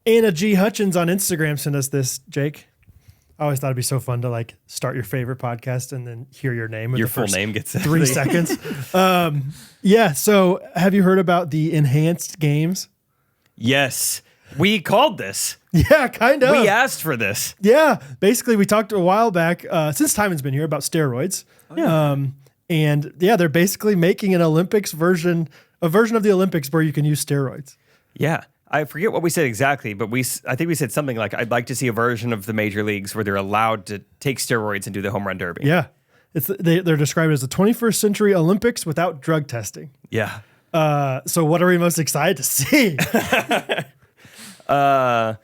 Anna G. Hutchins on Instagram sent us this, Jake. I always thought it'd be so fun to like start your favorite podcast and then hear your name. Your full name gets 3 seconds. Yeah. So have you heard about the enhanced games? Yes. We called this. Yeah, kind of. We asked for this. Yeah. Basically, we talked a while back, since Timon's been here, about steroids. Oh, yeah. And yeah, they're basically making an Olympics version, a version of the Olympics where you can use steroids. Yeah. I forget what we said exactly, but I think we said something like, I'd like to see a version of the major leagues where they're allowed to take steroids and do the home run derby. Yeah. They're described as the 21st century Olympics without drug testing. Yeah. So what are we most excited to see? I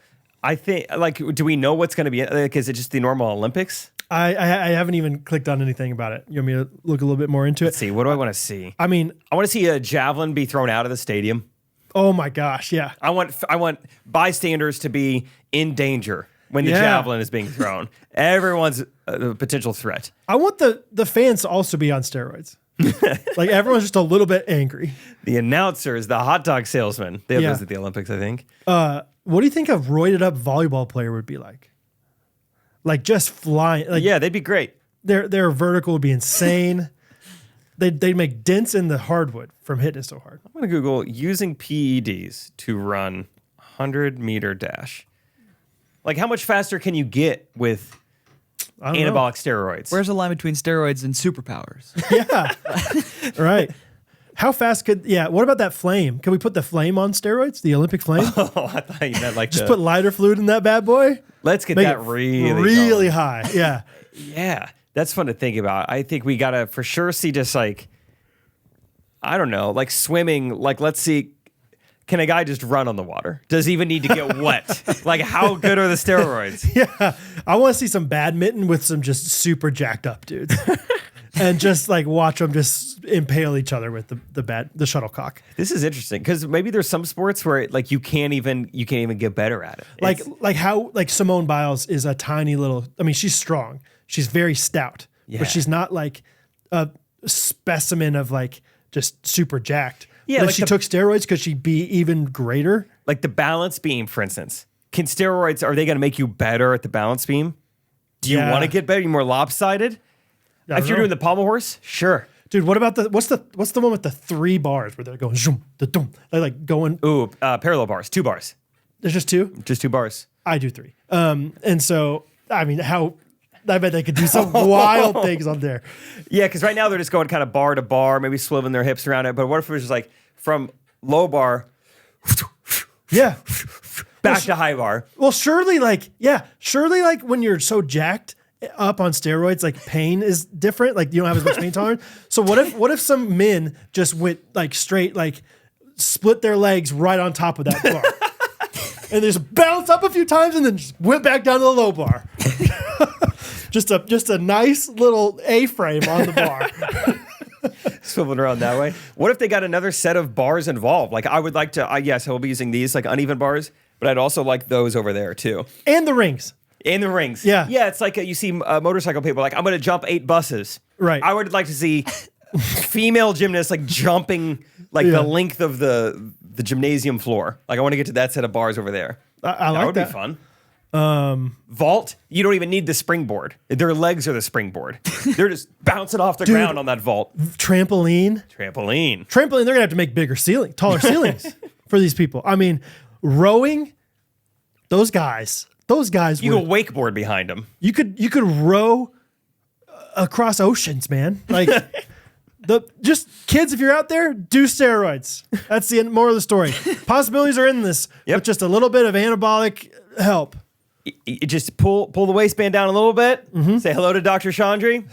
think, like, do we know what's going to be? Like, is it just the normal Olympics? I haven't even clicked on anything about it. You want me to look a little bit more into it? Let's see. What do I want to see? I mean, I want to see a javelin be thrown out of the stadium. Oh my gosh, yeah. I want bystanders to be in danger when the javelin is being thrown. Everyone's a potential threat. I want the fans to also be on steroids. Like everyone's just a little bit angry. The announcers, the hot dog salesman. They have those at the Olympics, I think. What do you think a roided up volleyball player would be like? Like just flying. Like, yeah, they'd be great. Their vertical would be insane. They'd make dents in the hardwood from hitting it so hard. I'm going to Google using PEDs to run 100-meter dash. Like, how much faster can you get with anabolic steroids? Where's the line between steroids and superpowers? Yeah. Right. How fast what about that flame? Can we put the flame on steroids? The Olympic flame? Oh, I thought you meant like just put lighter fluid in that bad boy? Let's get that really high. Yeah. Yeah. That's fun to think about. I think we got to for sure see just like, I don't know, like swimming. Like, let's see, can a guy just run on the water? Does he even need to get wet? Like, how good are the steroids? Yeah. I want to see some badminton with some just super jacked up dudes. And just like watch them just impale each other with the shuttlecock. This is interesting because maybe there's some sports where like you can't even get better at it. Like how Simone Biles is a tiny little. I mean, she's strong. She's very stout, but she's not like a specimen of like just super jacked. Yeah, but like if she took steroids, could she be even greater? Like the balance beam, for instance. Can steroids, are they going to make you better at the balance beam? Do you want to get better? Are you more lopsided? If you're doing the pommel horse, sure. Dude, what about what's the one with the 3 bars where they're going zoom, da-dum, they're like going. Ooh, parallel bars, 2 bars. There's just 2? Just 2 bars. I do 3. And so, I mean, I bet they could do some wild things on there. Yeah, because right now they're just going kind of bar to bar, maybe swiveling their hips around it. But what if it was just like from low bar, back to high bar? Well, surely like when you're so jacked up on steroids, like pain is different. Like you don't have as much pain tolerance. So what if some men just went like straight, like split their legs right on top of that bar and they just bounce up a few times and then just went back down to the low bar. Just a nice little A-frame on the bar. Swiveling around that way. What if they got another set of bars involved? Like I would like to, yes, I will be using these like uneven bars, but I'd also like those over there too. And the rings. Yeah. Yeah, it's like you see motorcycle people like, I'm going to jump 8 buses. Right. I would like to see female gymnasts like jumping like the length of the gymnasium floor. Like I want to get to that set of bars over there. I like that. That would be fun. Vault, you don't even need the springboard. Their legs are the springboard. They're just bouncing off the ground on that vault. Trampoline. They're going to have to make taller ceilings for these people. I mean, rowing, those guys. You go wakeboard behind them. You could row across oceans, man. Like just kids, if you're out there, do steroids. That's the more of the story. Possibilities are in this with just a little bit of anabolic help. You just pull the waistband down a little bit. Mm-hmm. Say hello to Dr. Chandri.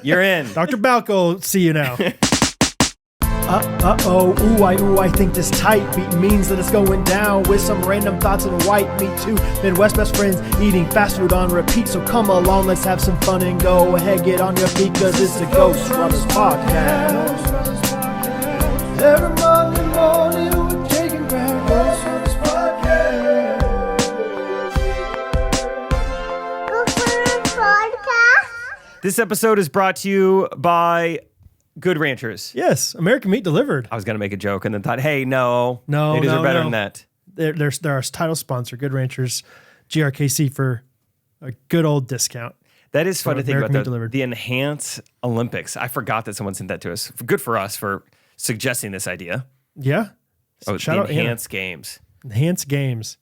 You're in. Dr. Balco, see you now. I think this tight beat means that it's going down with some random thoughts and white meat too. Midwest best friends eating fast food on repeat. So come along, let's have some fun and go ahead, get on your feet, cause it's the Ghostrunners podcast. Every Monday morning we're taking back Ghostrunners podcast. This episode is brought to you by Good Ranchers. Yes, American Meat Delivered. I was going to make a joke and then thought, hey, no, they deserve better than that. They're our title sponsor, Good Ranchers, GRKC, for a good old discount. That is fun to think American Meat about, Delivered. the Enhance Olympics. I forgot that someone sent that to us. Good for us for suggesting this idea. Yeah. Oh, Shout the out Anna. Enhance Games. Enhance Games.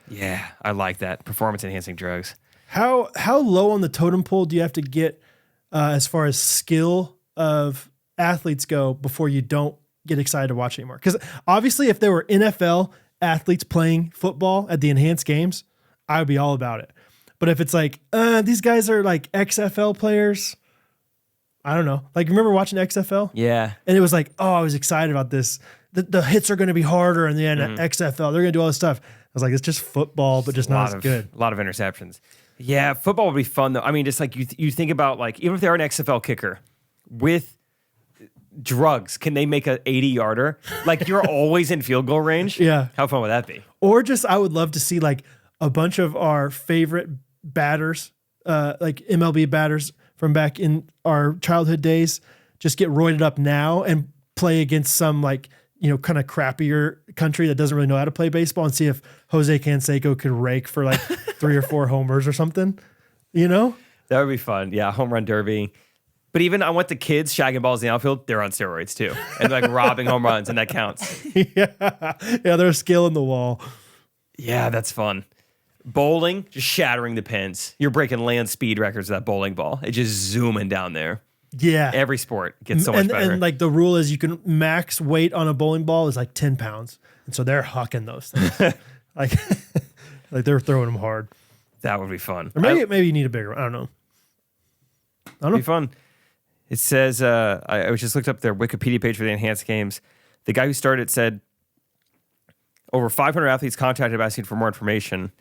Yeah, I like that. Performance-enhancing drugs. How low on the totem pole do you have to get as far as skill of athletes go before you don't get excited to watch anymore? Because obviously, if there were NFL athletes playing football at the Enhanced Games, I would be all about it. But if it's like, these guys are like XFL players, I don't know. Like, remember watching XFL? Yeah. And it was like, oh, I was excited about this. The hits are going to be harder in the end XFL. They're going to do all this stuff. I was like, it's just football, but just not as good. A lot of interceptions. Yeah, football would be fun, though. I mean, just like you think about, like, even if they're an XFL kicker, with drugs, can they make an 80-yarder? Like, you're always in field goal range? Yeah. How fun would that be? Or just, I would love to see like a bunch of our favorite batters, like MLB batters from back in our childhood days, just get roided up now and play against some like, kind of crappier country that doesn't really know how to play baseball, and see if Jose Canseco could rake for like 3 or 4 homers or something, That would be fun. Yeah, home run derby. But even I want the kids shagging balls in the outfield, they're on steroids too. And like robbing home runs, and that counts. Yeah, there's skill in the wall. Yeah, that's fun. Bowling, just shattering the pins. You're breaking land speed records with that bowling ball. It's just zooming down there. Yeah. Every sport gets so much better. And like the rule is you can max weight on a bowling ball is like 10 pounds. And so they're hucking those things. like they're throwing them hard. That would be fun. Or maybe you need a bigger one. I don't know. It'd be fun. It says, I just looked up their Wikipedia page for the Enhanced Games. The guy who started said, over 500 athletes contacted asking for more information.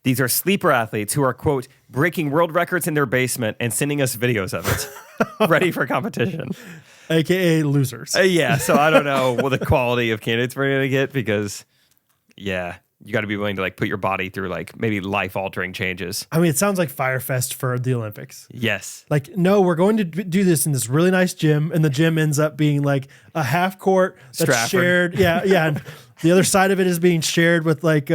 These are sleeper athletes who are, quote, breaking world records in their basement and sending us videos of it, ready for competition. AKA losers. Yeah, so I don't know what the quality of candidates we're going to get, because, yeah, you got to be willing to like put your body through like maybe life-altering changes. I mean, it sounds like Firefest for the Olympics. Yes. Like, no, we're going to do this in this really nice gym, and the gym ends up being like a half court that's Stratford. shared. Yeah. And the other side of it is being shared with like,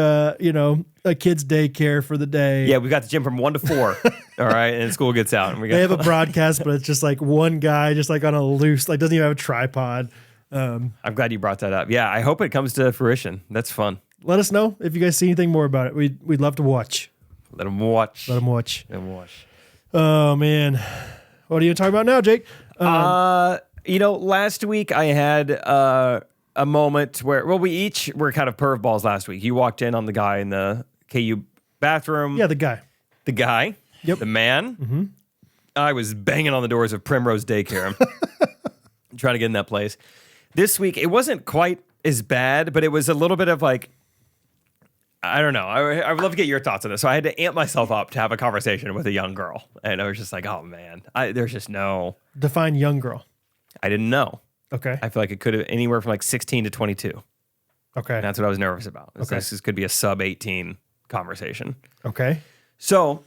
a kid's daycare for the day. Yeah, we got the gym from 1 to 4. All right, and school gets out, and we got. They have a broadcast, but it's just like one guy just like on a loose, like doesn't even have a tripod. I'm glad you brought that up. Yeah, I hope it comes to fruition. That's fun. Let us know if you guys see anything more about it. We'd love to watch. Let them watch. Let them watch. Let them watch. Oh man, what are you talking about now, Jake? Last week I had a moment where, we each were kind of perv balls last week. You walked in on the guy in the KU bathroom. Yeah, the guy. The guy. Yep. The man. Mm-hmm. I was banging on the doors of Primrose Daycare, trying to get in that place. This week, it wasn't quite as bad, but it was a little bit of like, I don't know. I would love to get your thoughts on this. So I had to amp myself up to have a conversation with a young girl. And I was just like, oh man, there's just no. Define young girl. I didn't know. Okay. I feel like it could have anywhere from like 16 to 22. Okay. And that's what I was nervous about. Okay. This could be a sub 18 conversation. Okay. So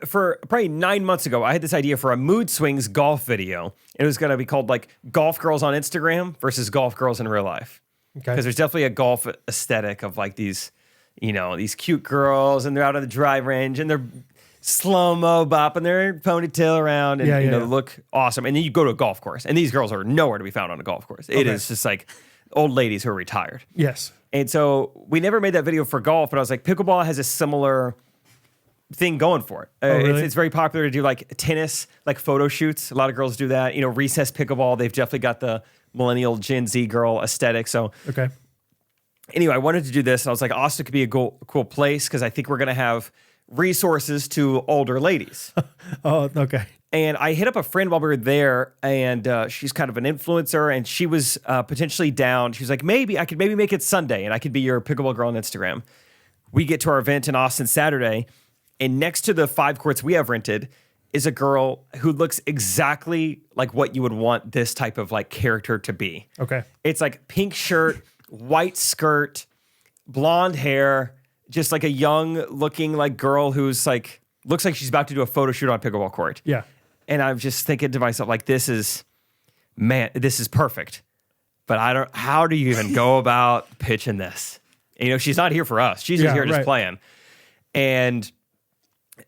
for probably 9 months ago, I had this idea for a Mood Swings golf video. It was going to be called like Golf Girls on Instagram versus Golf Girls in real life. Okay. Because there's definitely a golf aesthetic of like these, these cute girls, and they're out on the drive range and they're slow-mo bopping their ponytail around and they look awesome. And then you go to a golf course, and these girls are nowhere to be found on a golf course. It is just like old ladies who are retired. Yes. And so we never made that video for golf, but I was like, pickleball has a similar thing going for it. Really? It's very popular to do like tennis, like photo shoots. A lot of girls do that. Recess pickleball, they've definitely got the millennial Gen Z girl aesthetic. So Okay. anyway, I wanted to do this, and I was like, Austin could be a cool place, because I think we're going to have resources to older ladies. Oh, okay. And I hit up a friend while we were there, and she's kind of an influencer, and she was potentially down. She was like, I could make it Sunday, and I could be your pickleball girl on Instagram. We get to our event in Austin Saturday, and next to the 5 courts we have rented is a girl who looks exactly like what you would want this type of like character to be. Okay. It's like pink shirt, white skirt, blonde hair, just like a young looking like girl who's like, looks like she's about to do a photo shoot on a pickleball court. Yeah. And I'm just thinking to myself, like, this is perfect. but I don't. How do you even go about pitching this? You know, she's not here for us. She's just here just playing. And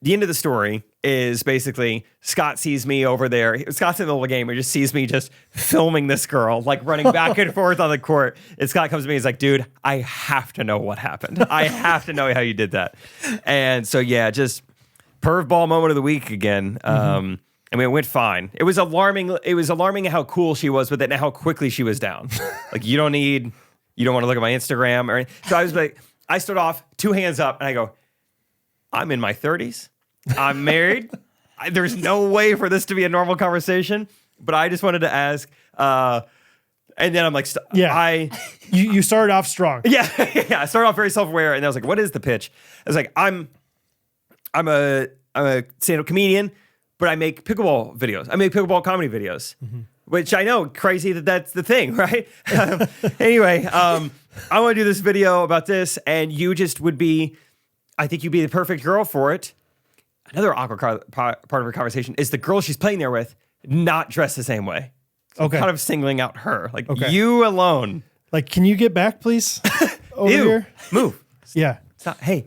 the end of the story is basically Scott sees me over there. Scott's in the middle of the game. He just sees me just filming this girl, like running back and forth on the court. And Scott comes to me. He's like, dude, I have to know what happened. I have to know how you did that. And so, yeah, just perv ball moment of the week again. I mean, it went fine. It was alarming. It was alarming how cool she was with it and how quickly she was down. Like, you don't want to look at my Instagram or anything. So I was like, I stood off, 2 hands up, and I go, I'm in my 30s. I'm married. There's no way for this to be a normal conversation, but I just wanted to ask. And then I'm like, you started off strong. Yeah. I started off very self-aware, and I was like, what is the pitch? I was like, I'm a stand-up comedian, but I make pickleball videos. I make pickleball comedy videos, which I know, crazy that's the thing, right? Anyway, I want to do this video about this, and you just would be, I think you'd be the perfect girl for it. Another awkward part of her conversation is the girl she's playing there with not dressed the same way. So kind of singling out her. Like, you alone. Like, can you get back, please? Over here? Move. Yeah. Stop. Hey.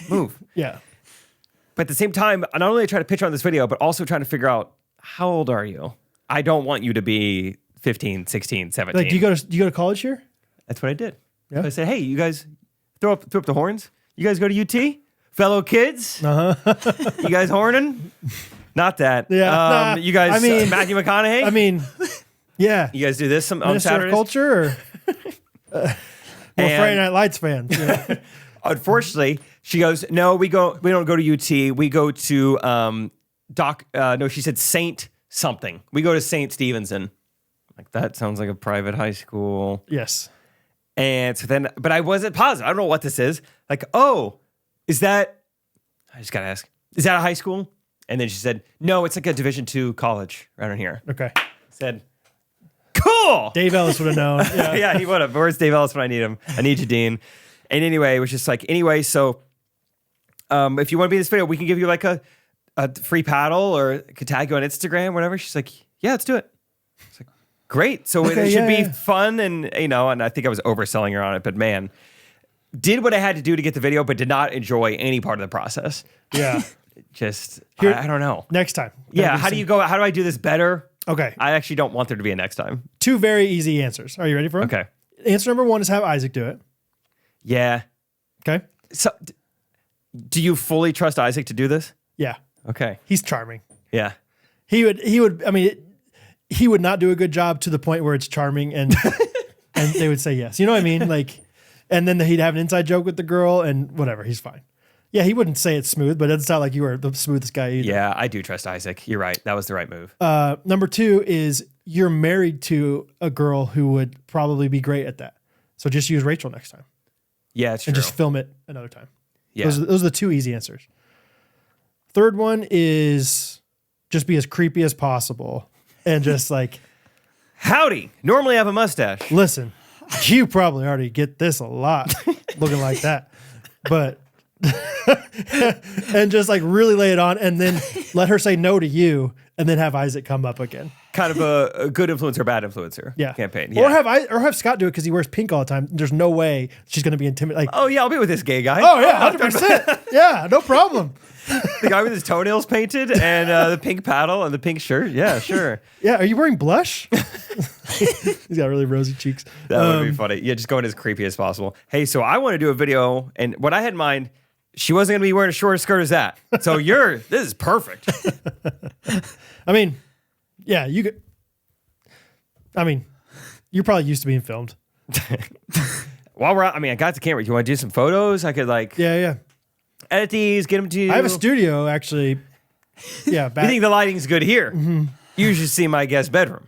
Move. Yeah. But at the same time, not only try to pitch on this video, but also trying to figure out, how old are you? I don't want you to be 15, 16, 17. Like, do you go to college here? That's what I did. Yeah. I said, hey, you guys throw up the horns. You guys go to UT? Fellow kids? You guys horning? Not that. Yeah. You guys, I mean, Matthew McConaughey? I mean, yeah. You guys do this on Minister Saturdays? of Culture or we're Friday Night Lights fans. Yeah. Unfortunately, she goes, no, we don't go to UT. We go to she said Saint something. We go to Saint Stevenson. Like, that sounds like a private high school. Yes. And so then, but I wasn't positive. I don't know what this is. Like, oh, is that, I just got to ask, is that a high school? And then she said, no, it's like a Division II college around here. Okay. I said, cool. Dave Ellis would have known. Yeah. Yeah, he would have. Where's Dave Ellis when I need him? I need you, Dean. And anyway, it was just like, so if you want to be in this video, we can give you like a free paddle, or could tag you on Instagram, whatever. She's like, yeah, let's do it. It's like, great. So it should be fun. And, and I think I was overselling her on it, but man, did what I had to do to get the video, but did not enjoy any part of the process. Yeah. Just, Here, I don't know. Next time. Yeah. How do I do this better? Okay. I actually don't want there to be a next time. 2 very easy answers. Are you ready for them? Okay. Answer number 1 is have Isaac do it. Yeah. Okay. So do you fully trust Isaac to do this? Yeah. Okay. He's charming. Yeah. He would, I mean, he would not do a good job to the point where it's charming and and they would say yes. You know what I mean? Like, and then he'd have an inside joke with the girl and whatever. He's fine. Yeah, he wouldn't say it's smooth, but it doesn't sound like you were the smoothest guy either. Yeah, I do trust Isaac. You're right. That was the right move. Number 2 is you're married to a girl who would probably be great at that. So just use Rachel next time. Yeah, it's true. And just film it another time. Yeah. Those are the 2 easy answers. Third one is just be as creepy as possible and just like, howdy. Normally I have a mustache. listen, you probably already get this a lot looking like that, but and just like really lay it on and then let her say no to you and then have Isaac come up again. Kind of a good influencer, bad influencer campaign. Yeah. Or have Scott do it because he wears pink all the time. There's no way she's going to be intimidated. Like, oh yeah, I'll be with this gay guy. oh yeah, 100%. Yeah, no problem. The guy with his toenails painted and the pink paddle and the pink shirt. Yeah, sure. Yeah, are you wearing blush? He's got really rosy cheeks. That would be funny. Yeah, just going as creepy as possible. Hey, so I want to do a video, and what I had in mind, she wasn't going to be wearing a shorter skirt as that. So this is perfect. I mean, yeah, you could. I mean, you're probably used to being filmed. While we're out, I got the camera. You want to do some photos? I could Yeah. edit these, get them to you. I have a studio actually. Yeah. You think the lighting's good here? Mm-hmm. You should see my guest bedroom.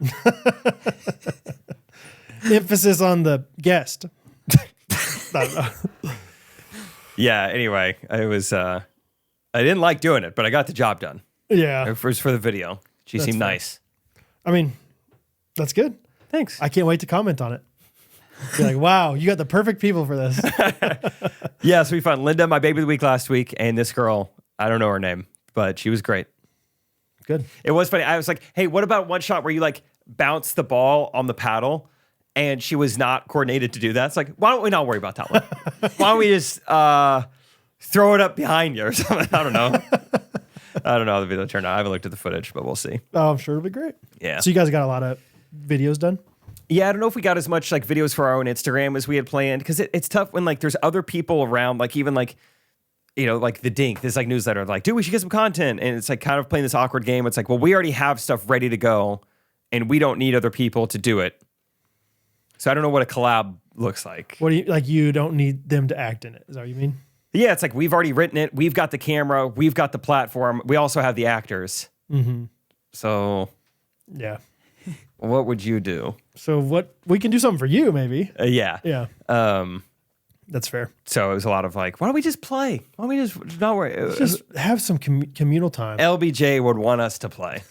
Emphasis on the guest. I don't know. Yeah. Anyway, I didn't like doing it, but I got the job done. Yeah. It was for the video. She seemed fine. nice. I mean, that's good. Thanks. I can't wait to comment on it. Be like, wow, you got the perfect people for this. Yeah, so we found Linda, my baby of the week last week, and this girl, I don't know her name, but she was great. Good. It was funny. I was like, hey, what about one shot where you like bounce the ball on the paddle, and she was not coordinated to do that. It's like, why don't we not worry about that one? Why don't we just throw it up behind you or something? I don't know. I don't know how the video turned out. I haven't looked at the footage, but we'll see. Oh, I'm sure it'll be great. Yeah. So you guys got a lot of videos done? Yeah, I don't know if we got as much like videos for our own Instagram as we had planned, because it's tough when like there's other people around, like even like, you know, like the Dink, this like newsletter, like, dude, we should get some content. And it's like kind of playing this awkward game. It's like, well, we already have stuff ready to go and we don't need other people to do it. So I don't know what a collab looks like. What do you like? You don't need them to act in it. Is that what you mean? Yeah, it's like we've already written it. We've got the camera. We've got the platform. We also have the actors. Mm-hmm. So yeah. What would you do? So what we can do something for you, maybe. Yeah. Yeah. That's fair. So it was a lot of like, why don't we just play? Why don't we just not worry? Just have some communal time. LBJ would want us to play.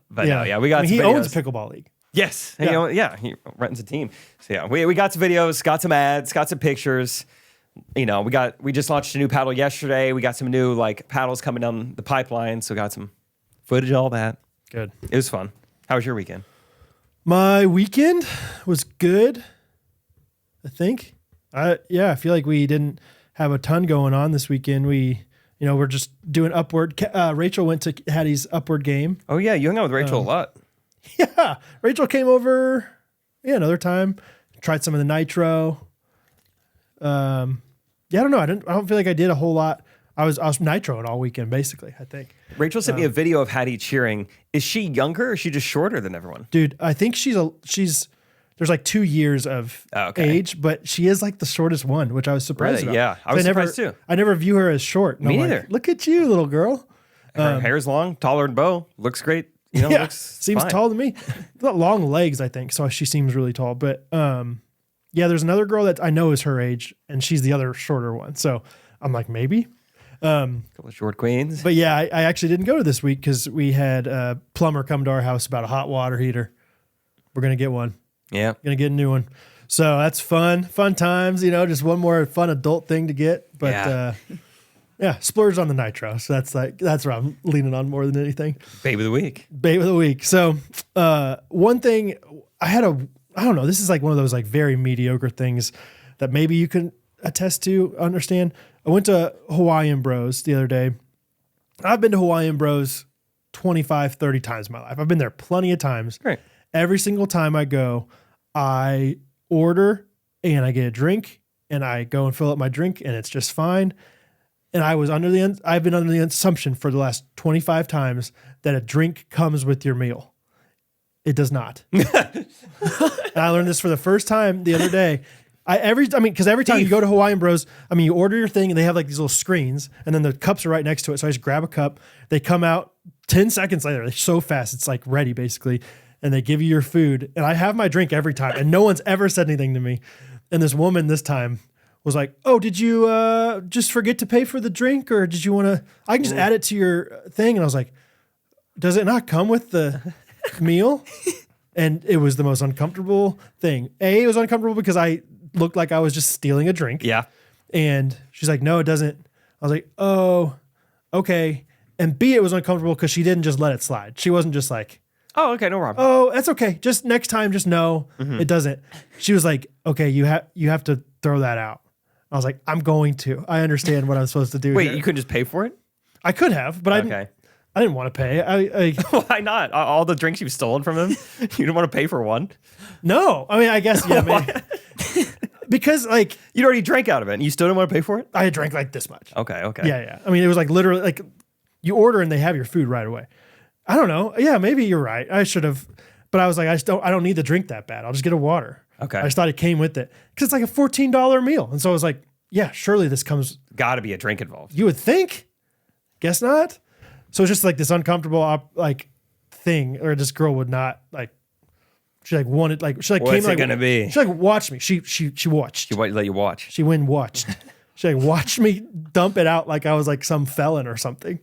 But no, yeah, we got some he videos. owns a pickleball league. Yes. Yeah. He runs a team. So yeah, we got some videos, got some ads, got some pictures. You know, we just launched a new paddle yesterday. We got some new like paddles coming down the pipeline. So got some footage, all that. Good. It was fun. How was your weekend? My weekend was good, I think. I feel like we didn't have a ton going on this weekend. We're just doing Upward. Rachel went to Hattie's Upward game. Oh yeah, you hung out with Rachel a lot. Yeah, Rachel came over. Yeah, another time. Tried some of the nitro. I don't know. I don't feel like I did a whole lot. I was nitroing all weekend basically, I think. Rachel sent me a video of Hattie cheering. Is she younger or is she just shorter than everyone? Dude, I think she's there's like 2 years of age, but she is like the shortest one, which I was surprised about. Yeah, I was surprised too. I never view her as short. Me neither. Like, look at you, little girl. Her hair's long, taller than Bo. Looks great. You know, looks seems fine. tall to me. Got long legs, I think, so she seems really tall. But yeah, there's another girl that I know is her age, and she's the other shorter one. So I'm like, maybe. Couple of short queens. But yeah, I actually didn't go to this week because we had a plumber come to our house about a hot water heater. We're gonna get one. Yeah, gonna get a new one. So that's fun times. You know, just one more fun adult thing to get. But yeah, splurge on the nitro. So that's what I'm leaning on more than anything. Babe of the week. Babe of the week. So one thing I don't know. This is like one of those like very mediocre things that maybe you can attest to, understand. I went to Hawaiian Bros the other day. I've been to Hawaiian Bros 25, 30 times in my life. I've been there plenty of times. Right. Every single time I go, I order and I get a drink and I go and fill up my drink and it's just fine. And I've been under the assumption for the last 25 times that a drink comes with your meal. It does not. And I learned this for the first time the other day. Because every time you go to Hawaiian Bros, you order your thing and they have like these little screens and then the cups are right next to it. So I just grab a cup. They come out 10 seconds later. They're so fast. It's like ready basically. And they give you your food. And I have my drink every time and no one's ever said anything to me. And this woman this time was like, oh, did you just forget to pay for the drink? Or did you want to, I can just add it to your thing. And I was like, does it not come with the meal? And it was the most uncomfortable thing. It was uncomfortable because I looked like I was just stealing a drink. Yeah. And she's like, no, it doesn't. I was like, oh, okay. And B, it was uncomfortable because she didn't just let it slide. She wasn't just like, oh, okay, no problem. oh, that's okay. Just next time, just know it doesn't. She was like, okay, you have to throw that out. I was like, I'm going to. I understand what I'm supposed to do. Wait, here. you couldn't just pay for it? I could have, but I didn't want to pay. Why not? All the drinks you've stolen from him, you didn't want to pay for one? No. I guess, yeah, maybe. Because like you'd already drank out of it and you still didn't want to pay for it? I had drank like this much. Okay. Yeah. It was like literally like you order and they have your food right away. I don't know. Yeah, maybe you're right. I should have, but I was like, I don't need the drink that bad. I'll just get a water. Okay. I just thought it came with it because it's like a $14 meal. And so I was like, yeah, surely this comes. Got to be a drink involved. You would think. Guess not. So it's just like this uncomfortable thing, or this girl would not like. She like wanted like she like What's came it like gonna be? She like watched me. She watched. She let you watch. She went and watched. She like watched me dump it out like I was like some felon or something.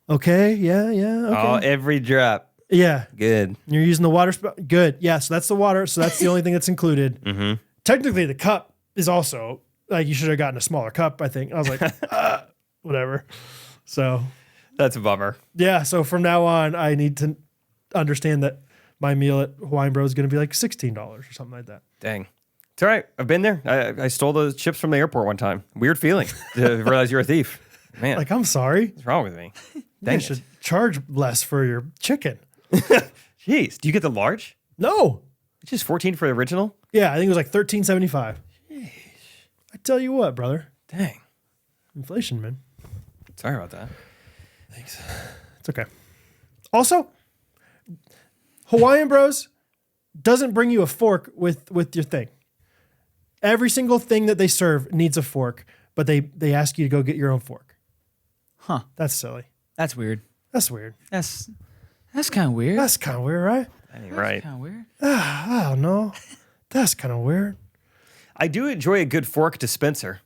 Okay, yeah, okay. Oh, every drop. Yeah, good. You're using the water spout. Good. Yeah, so that's the water. So that's the only thing that's included. Mm-hmm. Technically, the cup is also like you should have gotten a smaller cup. I think I was like, whatever. So that's a bummer. Yeah. So from now on, I need to understand that my meal at Hawaiian Bros is going to be like $16 or something like that. Dang. It's all right. I've been there. I stole those chips from the airport one time. Weird feeling to realize you're a thief. Man, Like, I'm sorry. what's wrong with me? You should charge less for your chicken. Jeez, do you get the large? No. It's just 14 for the original? Yeah, I think it was like $13.75. I tell you what, brother. Dang. Inflation, man. Sorry about that. Thanks. It's okay. Also, Hawaiian Bros doesn't bring you a fork with your thing. Every single thing that they serve needs a fork, but they ask you to go get your own fork. Huh. That's silly. That's weird. That's weird. That's kind of weird. That's kind of weird, right? That ain't right. Kind of weird. I don't know. That's kind of weird. I do enjoy a good fork dispenser.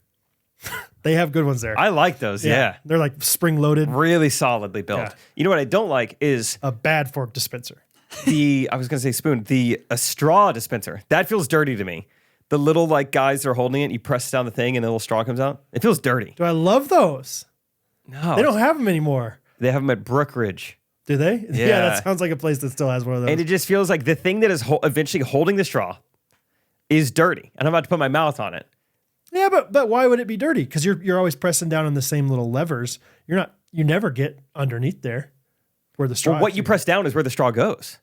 They have good ones there. I like those, yeah. They're like spring loaded. Really solidly built. Yeah. You know what I don't like is A bad fork dispenser. I was going to say spoon, a straw dispenser. That feels dirty to me. The little like guys that are holding it, you press down the thing and the little straw comes out. It feels dirty. Do I love those? No. They don't have them anymore. They have them at Brookridge. Do they? Yeah. That sounds like a place that still has one of those. And it just feels like the thing that is eventually holding the straw is dirty. And I'm about to put my mouth on it. Yeah, but why would it be dirty? Because you're always pressing down on the same little levers. You never get underneath there where the straw. Well, what you press down is where the straw goes.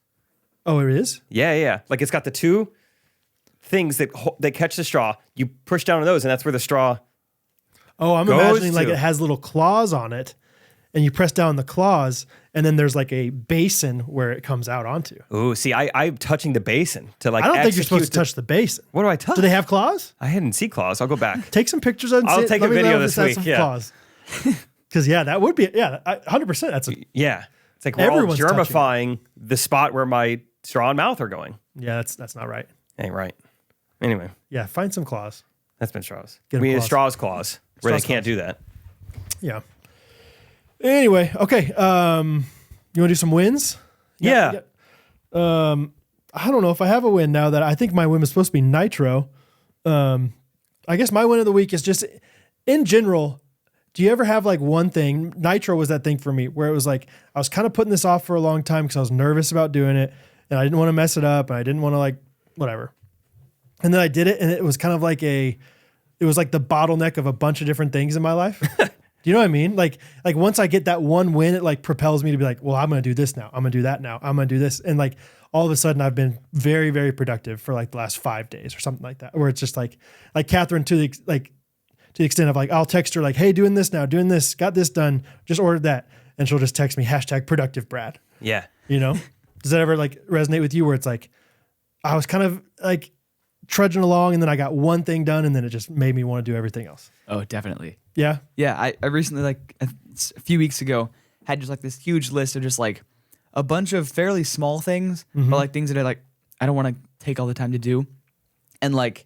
Oh, it is? Yeah. Like it's got the two things that catch the straw. You push down on those, and that's where the straw. Oh, I'm Goes imagining like to. it has little claws on it, and you press down the claws, and then there's like a basin where it comes out onto. Ooh, see, I'm touching the basin to like. I don't think you're supposed to execute touch the basin. What do I touch? Do they have claws? I hadn't seen claws. I'll go back. Take some pictures of it. I'll take a video this week, yeah. Claws. Because that would be 100%. That's Yeah, it's like we're all Everyone's touching germifying the spot where my straw and mouth are going. that's not right. Ain't right. Anyway, Yeah, find some claws. that's been straws. Get 'em We need a claws. straws clause where Straws they can't do that. Yeah. Anyway, okay. You want to do some wins? Yeah. I don't know if I have a win now that I think my win was supposed to be Nitro. I guess my win of the week is just in general. Do you ever have like one thing? Nitro was that thing for me where it was like, I was kind of putting this off for a long time because I was nervous about doing it and I didn't want to mess it up. And I didn't want to like, whatever. And then I did it and it was kind of like it was like the bottleneck of a bunch of different things in my life. Do you know what I mean? Like once I get that one win, it like propels me to be like, well, I'm going to do this now. I'm going to do that now. I'm going to do this. And like all of a sudden I've been very, very productive for like the last 5 days or something like that, where it's just like Catherine to the extent of like, I'll text her like, hey, doing this now, doing this, got this done, just ordered that. And she'll just text me #productive Brad. Yeah. You know, does that ever like resonate with you where it's like, I was kind of like trudging along and then I got one thing done and then it just made me want to do everything else. Oh, definitely. Yeah. Yeah, I recently, like a few weeks ago, had just like this huge list of just like a bunch of fairly small things, but like things that I don't want to take all the time to do. And like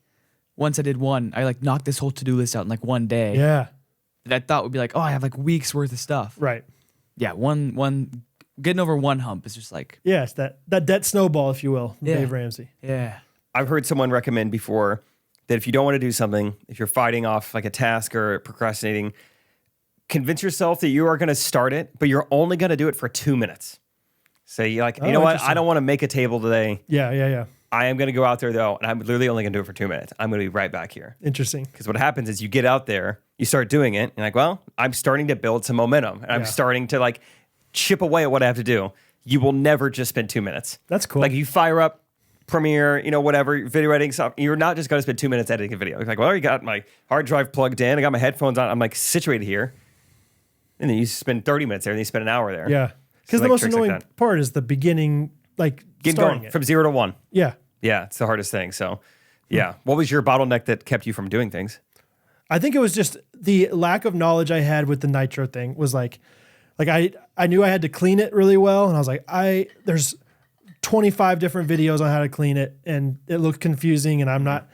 once I did one, I like knocked this whole to-do list out in like one day. Yeah. That I thought would be like, oh, I have like weeks worth of stuff. Right. Yeah, one getting over one hump is just like, Yeah. It's that debt snowball, if you will. Yeah. Dave Ramsey. yeah. I've heard someone recommend before that if you don't want to do something, if you're fighting off like a task or procrastinating, convince yourself that you are going to start it, but you're only going to do it for 2 minutes. So you're like, you know what? I don't want to make a table today. Yeah. I am going to go out there though, and I'm literally only going to do it for 2 minutes. I'm going to be right back here. Interesting. Because what happens is you get out there, you start doing it, and you're like, well, I'm starting to build some momentum. And I'm Yeah. starting to like chip away at what I have to do. You will never just spend 2 minutes. That's cool. Like you fire up Premiere, whatever, video editing stuff. You're not just going to spend 2 minutes editing a video. It's like, well, you got my hard drive plugged in. I got my headphones on. I'm like situated here. And then you spend 30 minutes there and you spend an hour there. Yeah. Because So, the like, most tricks like annoying that. part is the beginning, like Getting starting going it. from 0 to 1. Yeah. Yeah, it's the hardest thing. So, yeah. What was your bottleneck that kept you from doing things? I think it was just the lack of knowledge I had with the Nitro thing was like I knew I had to clean it really well. And I was like, there's 25 different videos on how to clean it and it looked confusing. And I'm not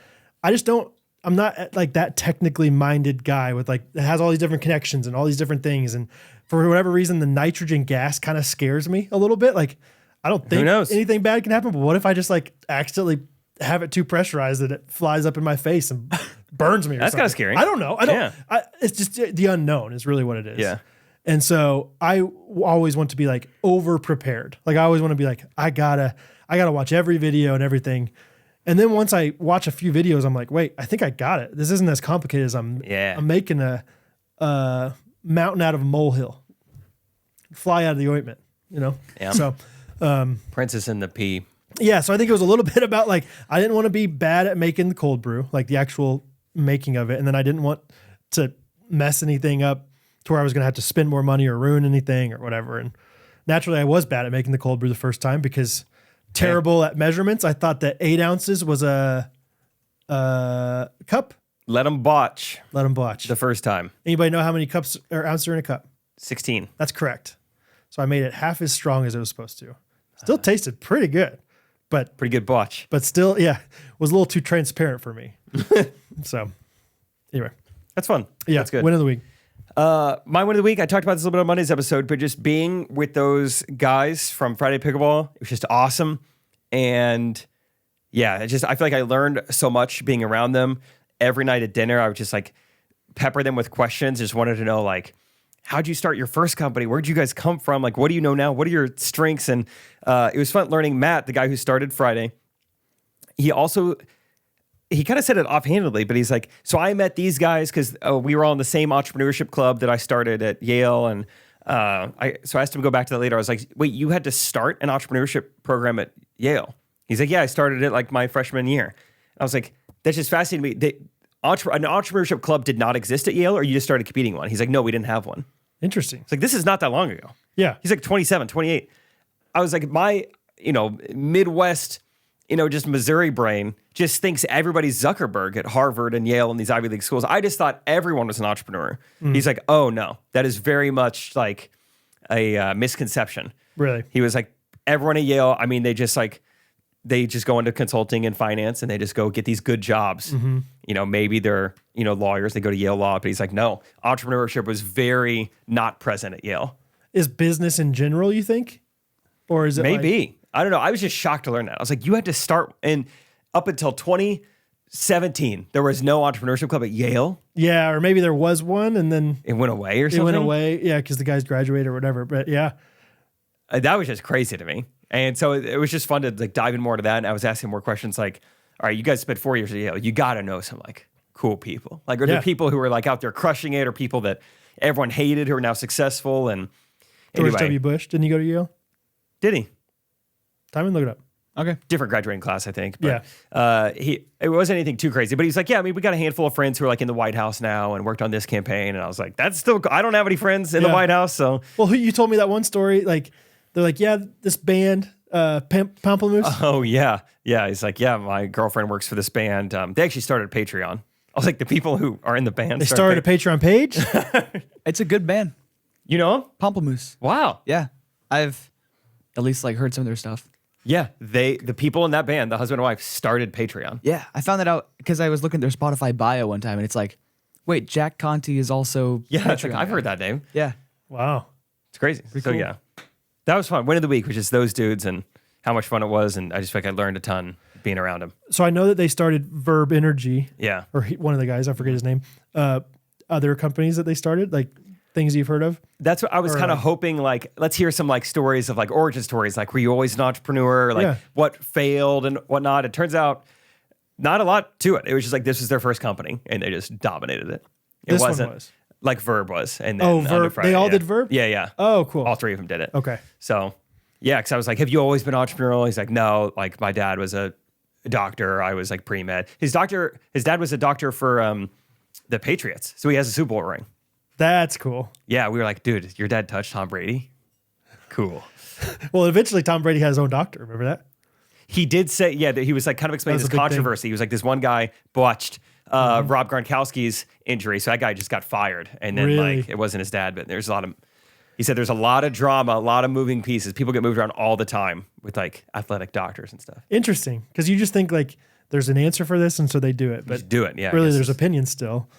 like that technically minded guy with like, that has all these different connections and all these different things. And for whatever reason, the nitrogen gas kind of scares me a little bit. Like, I don't think knows? anything bad can happen, but what if I just like accidentally have it too pressurized that it flies up in my face and burns me or That's something? kinda scary. I don't know. Yeah. It's just the unknown is really what it is. Yeah. And so I always want to be like over prepared. Like I always want to be like, I gotta I got to watch every video and everything. And then once I watch a few videos, I'm like, wait, I think I got it. This isn't as complicated as I'm making a mountain out of a molehill. Fly out of the ointment, you know? Yeah. So, Princess and the Pea. yeah. So I think it was a little bit about like, I didn't want to be bad at making the cold brew, like the actual making of it. And then I didn't want to mess anything up to where I was going to have to spend more money or ruin anything or whatever. And naturally I was bad at making the cold brew the first time because terrible at measurements. I thought that 8 ounces was a cup. Let them botch Let them botch. the first time. Anybody know how many cups or ounces are in a cup? 16. That's correct. So I made it half as strong as it was supposed to. Still tasted pretty good, but Pretty good botch. still, yeah, was a little too transparent for me. So anyway, That's fun. yeah, That's good. win of the week. My win of the week, I talked about this a little bit on Monday's episode, but just being with those guys from Friday Pickleball, it was just awesome. And yeah, I feel like I learned so much being around them. Every night at dinner, I would just like pepper them with questions. Just wanted to know like, how'd you start your first company? Where'd you guys come from? Like, what do you know now? What are your strengths? And it was fun learning Matt, the guy who started Friday. He kind of said it offhandedly, but he's like, so I met these guys because we were all in the same entrepreneurship club that I started at Yale. And so I asked him to go back to that later. I was like, wait, you had to start an entrepreneurship program at Yale? He's like, yeah, I started it like my freshman year. I was like, that's just fascinating to me. An entrepreneurship club did not exist at Yale, or you just started competing one? He's like, no, we didn't have one. Interesting. It's like, this is not that long ago. Yeah. He's like 27, 28. I was like, my, Midwest, just Missouri brain just thinks everybody's Zuckerberg at Harvard and Yale and these Ivy League schools. I just thought everyone was an entrepreneur. He's like, oh no, that is very much like a misconception. Really? He was like, everyone at Yale, I mean, they just go into consulting and finance and they just go get these good jobs. Maybe they're, lawyers, they go to Yale Law, but he's like, no, entrepreneurship was very not present at Yale. Is business in general, you think? Or is it Maybe. I don't know. I was just shocked to learn that. I was like, you had to start, and up until 2017, there was no entrepreneurship club at Yale. Yeah, or maybe there was one and then It went away or something. it went away. Yeah, because the guys graduated or whatever. But yeah. That was just crazy to me. And so it was just fun to like dive in more to that. And I was asking more questions like, all right, you guys spent 4 years at Yale. You got to know some like cool people. Like, are there people who are like out there crushing it, or people that everyone hated who are now successful? And George anyway, W. Bush, didn't he go to Yale? did he? Time and look it up. Okay. Different graduating class, I think. But, it wasn't anything too crazy. But he's like, yeah, I mean, we got a handful of friends who are like in the White House now and worked on this campaign. And I was like, that's still, I don't have any friends in the White House. So, well, you told me that one story. Like, they're like, yeah, this band, Pamplemousse. oh yeah, yeah. He's like, yeah, my girlfriend works for this band. They actually started Patreon. I was like, the people who are in the band. They started a Patreon page. It's a good band. You know him? Pamplemousse. Wow. Yeah. I've at least like heard some of their stuff. Yeah, the people in that band, the husband and wife, started Patreon. Yeah. I found that out because I was looking at their Spotify bio one time and it's like, wait, Jack Conte is also Yeah, it's like, Patreon I've guy. heard that name. Yeah. Wow. It's crazy. So cool. yeah, that was fun. Win of the week was just those dudes and how much fun it was, and I just feel like I learned a ton being around them. So I know that they started Verb Energy. Yeah. Or one of the guys, I forget his name. Other companies that they started, like things you've heard of. That's what I was kind of hoping, like, let's hear some like stories of like origin stories. Like, were you always an entrepreneur? Like what failed and whatnot? It turns out not a lot to it. It was just like, this was their first company and they just dominated it. It This one wasn't was. like Verb was. And then Verb. Friday, They all did Verb? Yeah, yeah. Oh, cool. All three of them did it. Okay. So yeah, because I was like, have you always been entrepreneurial? He's like, no, like my dad was a doctor. I was like pre-med. His dad was a doctor for the Patriots. So he has a Super Bowl ring. That's cool. Yeah, we were like, dude, your dad touched Tom Brady? Cool. Well, eventually Tom Brady had his own doctor. Remember that? He did say, yeah, that he was like kind of explaining That was this a big thing. controversy. He was like, this one guy botched Rob Gronkowski's injury. So that guy just got fired. And then Really? like, it wasn't his dad, but he said there's a lot of drama, a lot of moving pieces. People get moved around all the time with like athletic doctors and stuff. Interesting. Because you just think like there's an answer for this, and so they do it. But Just do it. Yeah. I really, guess there's it's- opinions still.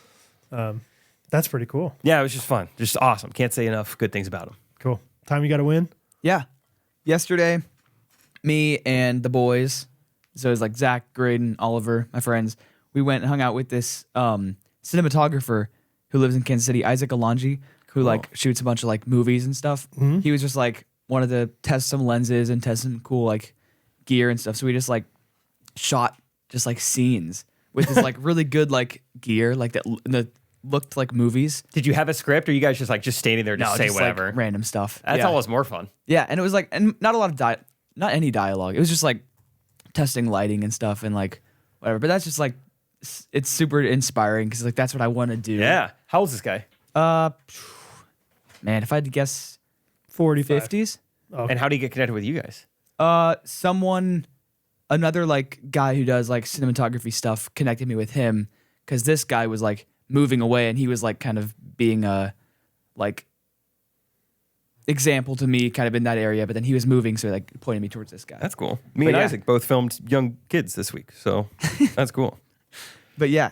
That's pretty cool. Yeah, it was just fun. Just awesome. Can't say enough good things about him. Cool. Time you got to win. Yeah. Yesterday, me and the boys, so it was like Zach, Graydon, Oliver, my friends, we went and hung out with this cinematographer who lives in Kansas City, Isaac Alonji, who like shoots a bunch of like movies and stuff. He was just like wanted to test some lenses and test some cool like gear and stuff. So we just like shot just like scenes with this like really good like gear, like that looked like movies. Did you have a script, or you guys just standing there to say just, whatever? like, random stuff. That's almost more fun. Yeah, and it was like, and not a lot of not any dialogue. It was just like testing lighting and stuff and like whatever. But that's just like, it's super inspiring because like that's what I want to do. Yeah. How old's this guy? Man, if I had to guess, 45. 50s. Oh. And how do you get connected with you guys? Another like guy who does like cinematography stuff connected me with him because this guy was like moving away and he was like kind of being a like example to me kind of in that area, but then he was moving, so like pointed me towards this guy. That's cool. Me and Isaac both filmed young kids this week, so that's cool. But yeah,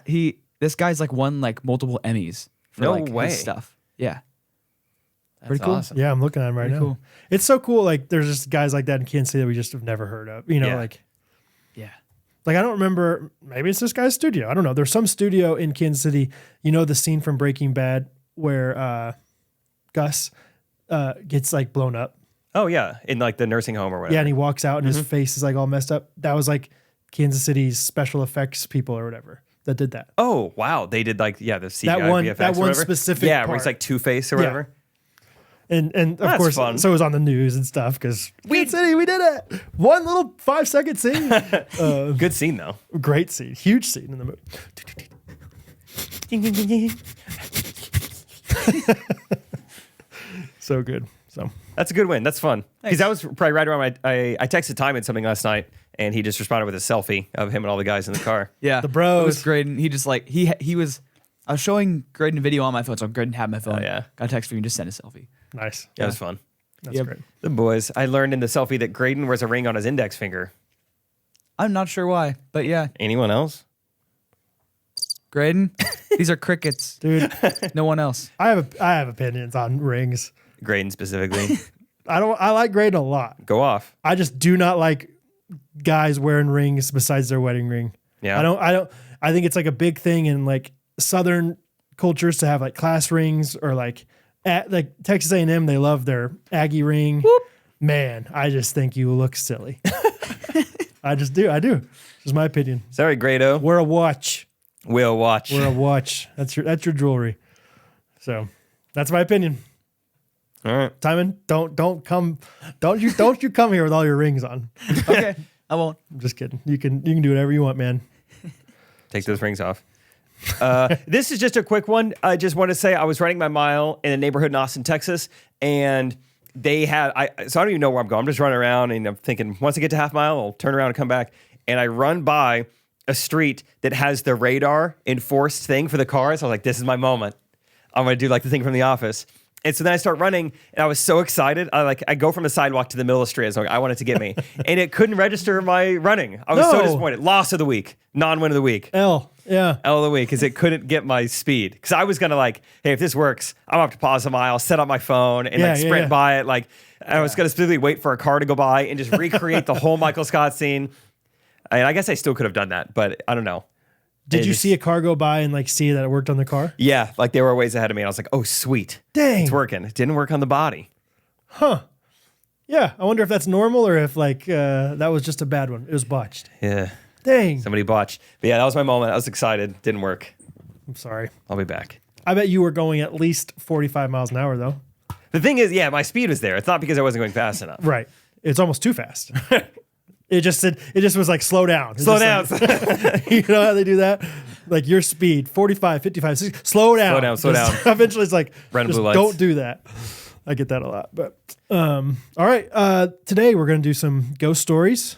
this guy's like won like multiple Emmys for No like way. his stuff. Yeah. That's Pretty cool. awesome. Yeah, I'm looking at him right Pretty now. cool. It's so cool. Like, there's just guys like that in Kansas City that we just have never heard of. You know, Yeah. like Yeah. I don't remember. Maybe it's this guy's studio. I don't know. There's some studio in Kansas City. You know the scene from Breaking Bad where Gus gets like blown up. Oh yeah, in like the nursing home or whatever. Yeah, and he walks out and his face is like all messed up. That was like Kansas City's special effects people or whatever that did that. Oh wow, they did like the CGI That one- VFX that or one whatever. specific Yeah, where part. he's like Two-Face or Yeah. whatever. And of That's course, fun. so it was on the news and stuff because Kansas City, we did it. One little 5-second scene. Good scene though. Great scene, huge scene in the movie. So good. So That's a good win. That's fun. Because that was probably right around I texted Timon something last night, and he just responded with a selfie of him and all the guys in the car. Yeah. The bros. It was great. And he just like, he was, I was showing Graydon a video on my phone, so Graydon had my phone. Oh, yeah. Got a text from you, just send a selfie. nice. That was fun. That's Yep. great. The boys. I learned in the selfie that Graydon wears a ring on his index finger. I'm not sure why, but yeah. Anyone else? Graydon, these are crickets. Dude, No one else. I have opinions on rings. Graydon specifically. I like Graydon a lot. Go off. I just do not like guys wearing rings besides their wedding ring. Yeah. I think it's like a big thing in like Southern cultures to have like class rings or like like Texas A&M, they love their Aggie ring. Whoop. Man, I just think you look silly. I just do. I do. This is my opinion. Sorry, Grado. Wear a watch. We'll watch. Wear a watch. That's your jewelry. So that's my opinion. All right. Timon, don't you come here with all your rings on. Okay, I won't. I'm just kidding. You can do whatever you want, man. Take those rings off. This is just a quick one. I just want to say I was running my mile in a neighborhood in Austin, Texas, and they had so I don't even know where I'm going. I'm just running around and I'm thinking once I get to half mile, I'll turn around and come back. And I run by a street that has the radar enforced thing for the cars. I was like, this is my moment. I'm gonna do like the thing from The Office. And so then I start running, and I was so excited. I go from the sidewalk to the middle of the street. I was like, I want it to get me, and it couldn't register my running. I was so No. disappointed. Loss of the week, non-win of the week. Yeah. L of the week because it couldn't get my speed. Because I was gonna like, hey, if this works, I'm gonna have to pause a mile, set up my phone, and like sprint by it. Like I was gonna specifically wait for a car to go by and just recreate the whole Michael Scott scene. And I guess I still could have done that, but I don't know. Did you see a car go by and like see that it worked on the car? Yeah, like they were ways ahead of me. And I was like, oh, sweet. Dang. It's working. It didn't work on the body. Yeah. I wonder if that's normal or if like that was just a bad one. It was botched. Yeah. Dang. Somebody botched. But yeah, that was my moment. I was excited. Didn't work. I'm sorry. I'll be back. I bet you were going at least 45 miles an hour though. The thing is, yeah, my speed was there. It's not because I wasn't going fast enough. Right. It's almost too fast. It just was like slow down. It's Slow just down. like- you know how they do that? Like your speed, 45, 55, 60, slow down. Slow down. Eventually it's like, Red and just blue lights. don't do that. I get that a lot. But all right. Today we're going to do some ghost stories.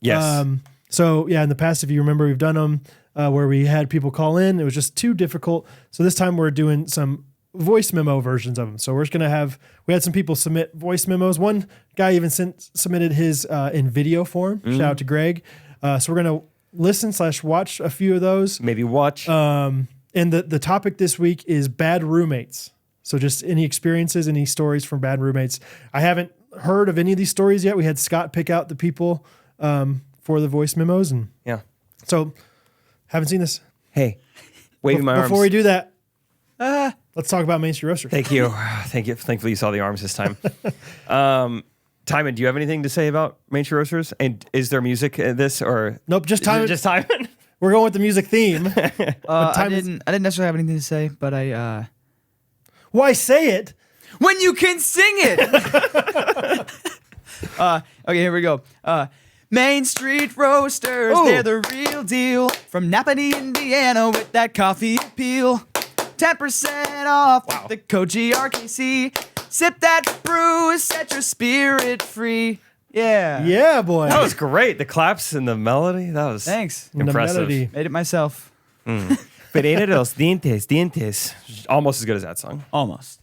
Yes. So yeah, in the past, if you remember, we've done them where we had people call in. It was just too difficult. So this time we're doing some voice memo versions of them. So we're just going to we had some people submit voice memos. One guy even submitted his in video form. Shout out to Greg. So we're going to listen/watch a few of those. Maybe watch. And the topic this week is bad roommates. So just any experiences, any stories from bad roommates. I haven't heard of any of these stories yet. We had Scott pick out the people for the voice memos. And yeah. so haven't seen this. Hey, waving my arms. Before we do that, let's talk about Main Street Roaster. Thank you. Thank you. Thankfully, you saw the arms this time. Timon, do you have anything to say about Main Street Roasters? And is there music in this or Nope, just is it Timon. Just Timon. We're going with the music theme. I didn't necessarily have anything to say, but Why say it? when you can sing it. Okay, here we go. Main Street Roasters, Ooh. they're the real deal. From Napanee, Indiana, with that coffee appeal. 10% off with the code GRKC. Sip that brew, set your spirit free. Yeah. Yeah, boy. That was great. The claps and the melody. That was Thanks. And the impressive. melody. Made it myself. Pereira los dientes, dientes. Almost as good as that song. Almost.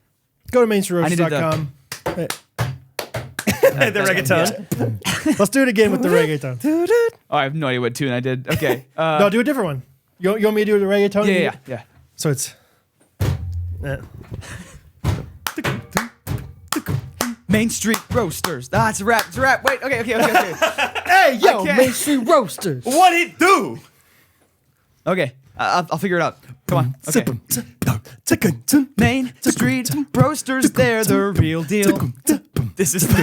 Go to mainstreetroasters.com. The reggaeton. Let's do it again with the reggaeton. Oh, I have no idea what tune I did. Okay. No, do a different one. You want me to do the reggaeton? Yeah. So it's. Main Street Roasters. Ah, it's a rap. It's a rap. Wait. Okay. Hey, yo, can't- Main Street Roasters. What it do? Okay. I'll figure it out. Come on. Okay. Sip 'em. Main Street Roasters, they're the real deal. This is the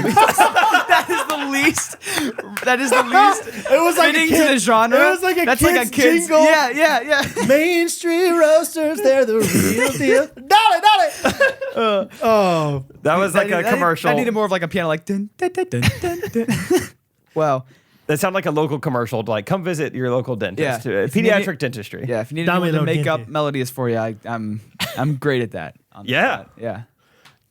least. That is the least. It was like a fitting kid, to the genre. It was like a That's kid's like a kid's jingle. Yeah. Main Street Roasters, they're the real deal. Dolly. Oh, That was like a commercial. I needed more of like a piano, like dun, dun, dun, dun, dun, dun. Wow. That sounded like a local commercial to like come visit your local dentist. Yeah. Pediatric If you need- dentistry. Yeah, if you need Dame anyone to lo make up diente. melodies for you, I'm great at that. on the Yeah. spot. Yeah.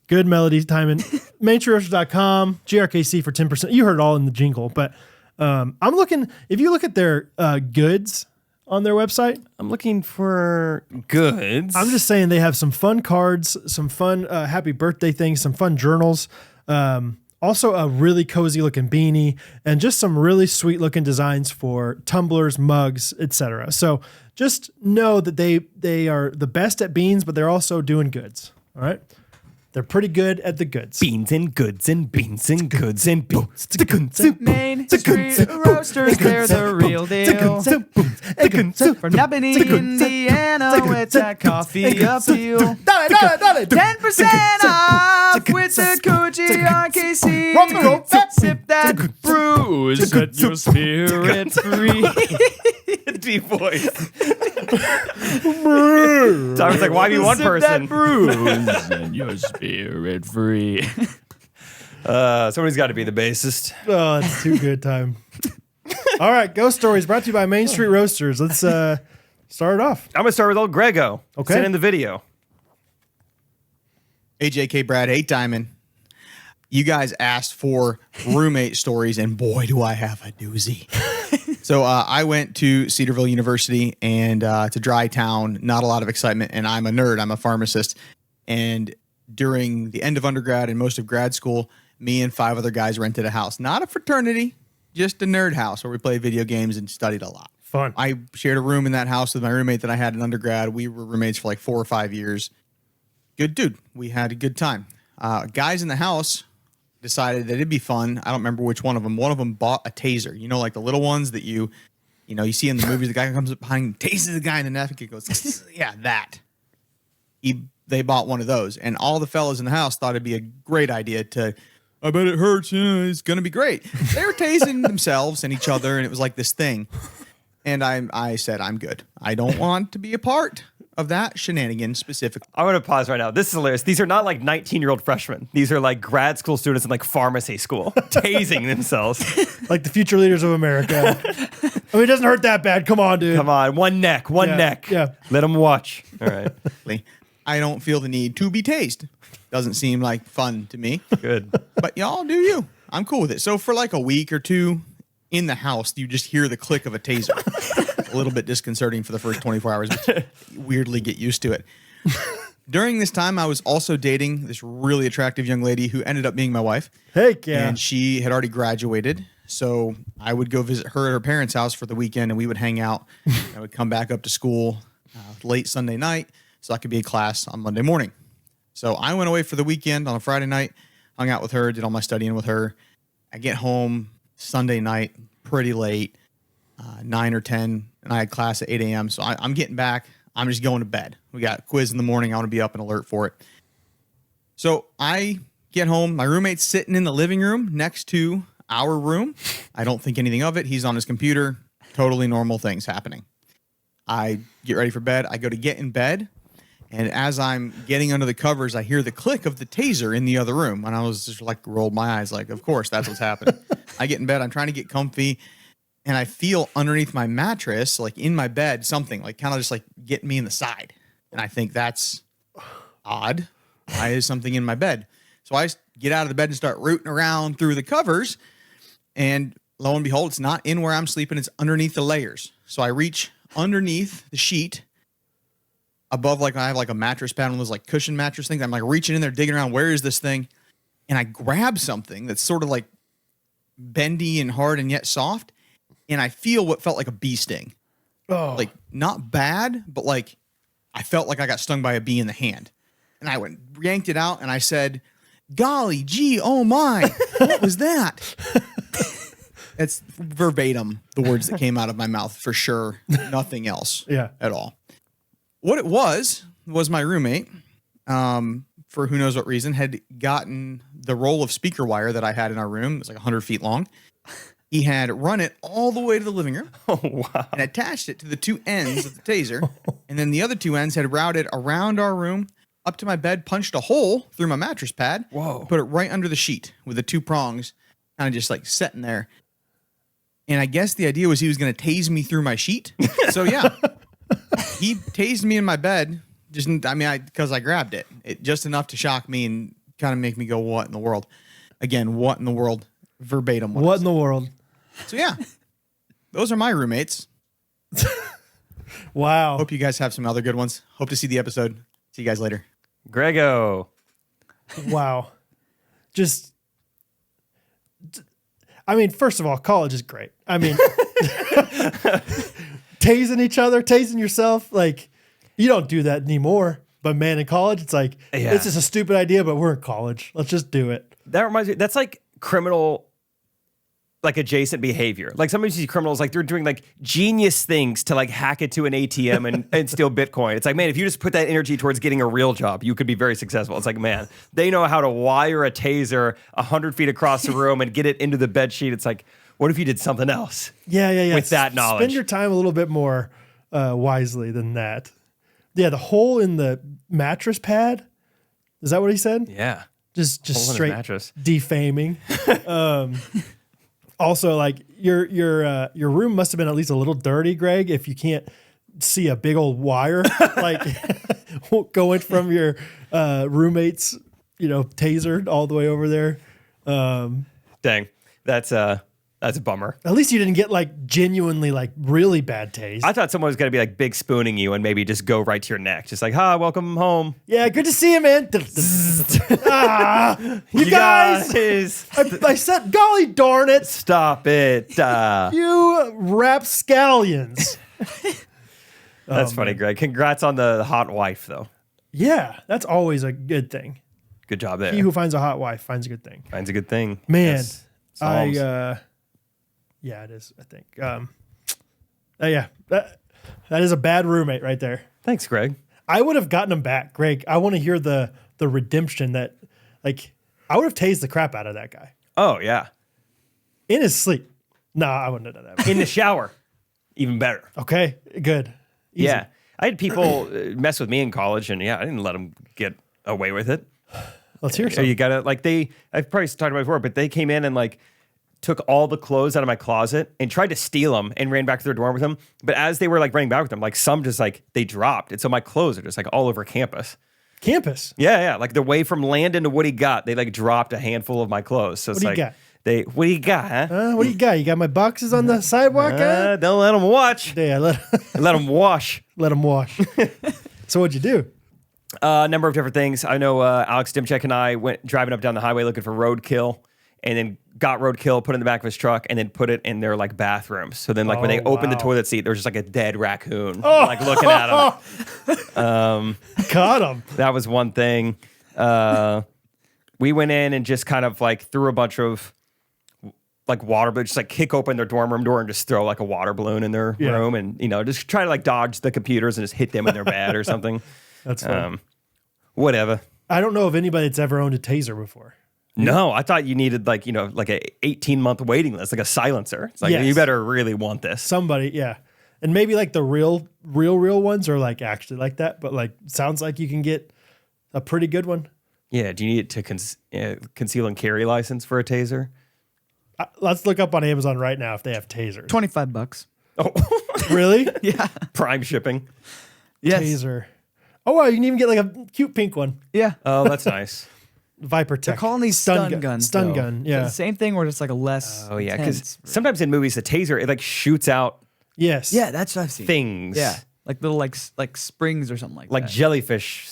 good melody timing. MainStreetRoasters.com, GRKC for 10%. You heard it all in the jingle, but I'm looking. If you look at their goods on their website, I'm looking for goods. I'm just saying they have some fun cards, some fun happy birthday things, some fun journals. Also a really cozy looking beanie and just some really sweet looking designs for tumblers, mugs, etc. So just know that they are the best at beans, but they're also doing goods. All right. They're pretty good at the goods. beans and goods and beans and goods and beans. Main Street Roasters, they're the real deal. From Napanee, Indiana, with that coffee appeal. 10% off with the code GRKC. Sip that brew, set your spirit free. Deep voice. So I was like, why be one Sip person? that brew, set your spirit free. Somebody's got to be the bassist. Oh, it's too good time. All right, Ghost Stories brought to you by Main Street Roasters. Let's start it off. I'm gonna start with old Grego. Okay. Send in the video. AJK Brad 8 Diamond. You guys asked for roommate stories, and boy, do I have a doozy. So I went to Cedarville University, and it's a dry town, not a lot of excitement, and I'm a nerd. I'm a pharmacist. And during the end of undergrad and most of grad school, me and 5 other guys rented a house. Not a fraternity, just a nerd house where we played video games and studied a lot. Fun. I shared a room in that house with my roommate that I had in undergrad. We were roommates for like 4 or 5 years. Good dude. We had a good time. Guys in the house decided that it'd be fun. I don't remember which one of them. One of them bought a taser. You know, like the little ones that you see in the movies. The guy comes up behind, tases the guy in the neck, and goes, yeah, that. They bought one of those, and all the fellas in the house thought it'd be a great idea to. I bet it hurts. Yeah, it's gonna be great. They were tasing themselves and each other, and it was like this thing. And I said, I'm good. I don't want to be a part of that shenanigan specifically. I'm gonna pause right now. This is hilarious. These are not like 19-year-old freshmen. These are like grad school students in like pharmacy school, tasing themselves. Like the future leaders of America. I mean, it doesn't hurt that bad. Come on, dude. Come on, one neck. Yeah. Let them watch. All right, I don't feel the need to be tased. Doesn't seem like fun to me. good. But y'all do you. I'm cool with it. So for like a week or two in the house, you just hear the click of a taser. A little bit disconcerting for the first 24 hours, but you weirdly get used to it. During this time, I was also dating this really attractive young lady who ended up being my wife. Heck yeah. And she had already graduated. So I would go visit her at her parents' house for the weekend, and we would hang out. I would come back up to school late Sunday night so I could be in class on Monday morning. So I went away for the weekend on a Friday night, hung out with her, did all my studying with her. I get home Sunday night pretty late, 9 or 10, and I had class at 8 a.m. So I'm getting back. I'm just going to bed. We got quiz in the morning. I want to be up and alert for it. So I Get home. My roommate's sitting in the living room next to our room. I don't think anything of it. He's on his computer. Totally normal things happening. I get ready for bed. I go to get in bed. And as I'm getting under the covers, I hear the click of the taser in the other room. And I was just like, rolled my eyes like, of course, that's what's happening. I get in bed. I'm trying to get comfy. And I feel underneath my mattress, like in my bed, something like kind of just like getting me in the side. And I think that's odd. Why is something in my bed? So I get out of the bed and start rooting around through the covers. And lo and behold, it's not in where I'm sleeping. It's underneath the layers. So I reach underneath the sheet above, like I have like a mattress pad, one of those like cushion mattress things. I'm like reaching in there, digging around. Where is this thing? And I grab something that's sort of like bendy and hard and yet soft. And I feel what felt like a bee sting. Oh, Like not bad, but like I felt like I got stung by a bee in the hand. And I yanked it out and I said, golly gee, oh my, what was that? It's verbatim, the words that came out of my mouth for sure. Nothing else at all. What it was my roommate, for who knows what reason, had gotten the roll of speaker wire that I had in our room. It was like 100 feet long. He had run it all the way to the living room. Oh, wow. And attached it to the two ends of the taser. And then the other two ends had routed around our room, up to my bed, punched a hole through my mattress pad. Whoa. Put it right under the sheet with the two prongs, kind of just like sitting there. And I guess the idea was he was going to tase me through my sheet. So yeah, he tased me in my bed. Because I grabbed it. Just enough to shock me and kind of make me go, what in the world? Again, what in the world? Verbatim. what in the world? So yeah, those are my roommates. Wow. Hope you guys have some other good ones. Hope to see the episode. See you guys later. Grego. Wow. Just, I mean, first of all, college is great. I mean, tasing each other, tasing yourself, like, you don't do that anymore. But man, in college, it's like, This is a stupid idea, but we're in college. Let's just do it. That reminds me, that's like criminal, like adjacent behavior. Like sometimes you see criminals, like they're doing like genius things to like hack it to an ATM and steal Bitcoin. It's like, man, if you just put that energy towards getting a real job, you could be very successful. It's like, man, they know how to wire a taser 100 feet across the room and get it into the bed sheet. It's like, what if you did something else? Yeah. With that knowledge. Spend your time a little bit more wisely than that. Yeah, the hole in the mattress pad. Is that what he said? Yeah. Just Hole in his straight mattress. defaming. Also, like your room must have been at least a little dirty, Greg, if you can't see a big old wire like going from your roommate's, taser all the way over there. Dang. That's a bummer. At least you didn't get like genuinely like really bad taste. I thought someone was going to be like big spooning you and maybe just go right to your neck. Just like, hi, welcome home. Yeah, good to see you, man. You guys. I said, golly darn it. Stop it. You rapscallions. That's funny, Greg. Congrats on the hot wife, though. Yeah, that's always a good thing. Good job there. He who finds a hot wife finds a good thing. Finds a good thing. Man, Yes. Psalms. Yeah, it is, I think. Yeah, that is a bad roommate right there. Thanks, Greg. I would have gotten him back, Greg. I want to hear the redemption that, like, I would have tased the crap out of that guy. Oh, yeah. In his sleep. No, I wouldn't have done that. In the shower. Even better. Okay, good. Easy. Yeah. I had people mess with me in college, and I didn't let them get away with it. Let's hear So something. you gotta, like, I've probably talked about it before, but they came in and, like, took all the clothes out of my closet and tried to steal them and ran back to their dorm with them. But as they were like running back with them, like some just like they dropped. And so my clothes are just like all over campus. Campus. Yeah. Like the way from Landon to what he got, they like dropped a handful of my clothes. So it's What do you like, got? what do you got, huh? What do you got? You got my boxes on the sidewalk? Huh? Don't let them watch. Yeah, let Let them wash. them wash. So what'd you do? A number of different things. I know Alex Dimchek and I went driving up down the highway looking for roadkill. And then got roadkill, put it in the back of his truck, and then put it in their like bathrooms. So then, like when they opened the toilet seat, there was just like a dead raccoon, like looking at him. Caught him. That was one thing. We went in and just kind of like threw a bunch of like water, but just like kick open their dorm room door and just throw like a water balloon in their room, and just try to like dodge the computers and just hit them in their bed or something. That's fun. Whatever. I don't know of anybody that's ever owned a taser before. No, I thought you needed like a 18-month waiting list, like a silencer. It's like Yes. you better really want this. Somebody, yeah. And maybe like the real ones are like actually like that, but like sounds like you can get a pretty good one. Yeah. Do you need it to conceal and carry license for a taser? Let's look up on Amazon right now if they have tasers. $25. Oh, Really? Yeah. prime shipping. Yes. Taser. Oh wow, you can even get like a cute pink one. Yeah. Oh, that's nice. Viper Tech. They're calling these stun guns. Stun though. gun. Is it Yeah. the same thing or just like a less. Oh yeah, intense because sometimes in movies the taser it like shoots out Yes. Yeah, that's what I've seen. things. Yeah. Like little like springs or something like Like that. jellyfish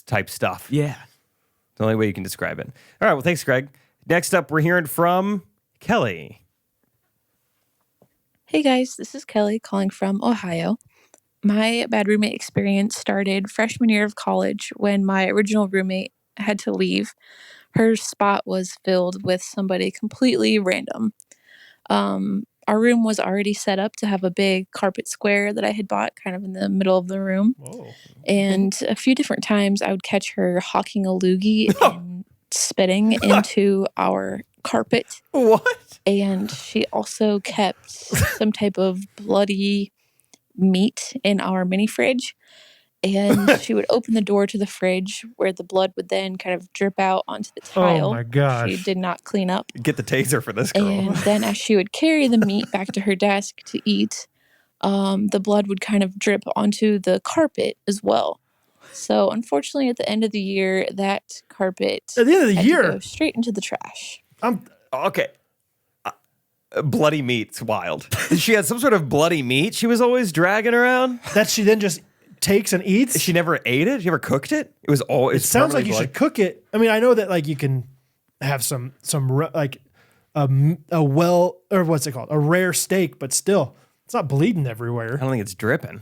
type stuff. Yeah. The only way you can describe it. All right. Well, thanks, Greg. Next up, we're hearing from Kelly. Hey guys, this is Kelly calling from Ohio. My bad roommate experience started freshman year of college when my original roommate had to leave. Her spot was filled with somebody completely random. Our room was already set up to have a big carpet square that I had bought kind of in the middle of the room. Whoa. And a few different times I would catch her hawking a loogie and spitting into our carpet. What? And she also kept some type of bloody meat in our mini fridge. And she would open the door to the fridge where the blood would then kind of drip out onto the tile. Oh my gosh. She did not clean up. Get the taser for this girl. And then as she would carry the meat back to her desk to eat, the blood would kind of drip onto the carpet as well. So unfortunately, at the end of the year, that carpet At the end of the had to year, go straight into the trash. Okay. Bloody meat's wild. She had some sort of bloody meat she was always dragging around. that she then just takes and eats. She never ate it? She never cooked it? It was all. It sounds like you should cook it. I mean, I know that like you can have some like a well, or what's it called? A rare steak, but still, it's not bleeding I everywhere. don't think it's dripping.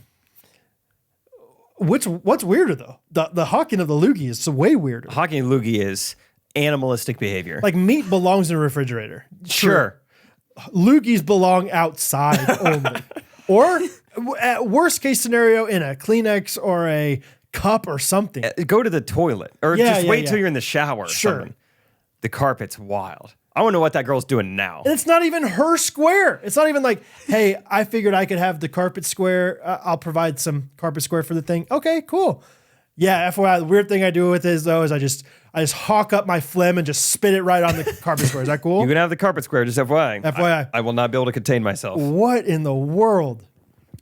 What's weirder though? The hawking of the loogie is way weirder. Hockey loogie is animalistic behavior. Like meat belongs in a refrigerator. sure. Loogies belong outside only. Or at worst case scenario in a Kleenex or a cup or something. Go to the toilet or Yeah, just yeah, wait yeah. till you're in the shower or Sure. something. The carpet's wild. I want to know what that girl's doing now. And it's not even her square. It's not even like, hey, I figured I could have the carpet square. I'll provide some carpet square for the thing. Okay, cool. Yeah, FYI, the weird thing I do with it is though is I just hawk up my phlegm and just spit it right on the carpet square. Is that cool? You can have the carpet square, just FYI. FYI. I will not be able to contain myself. What in the world?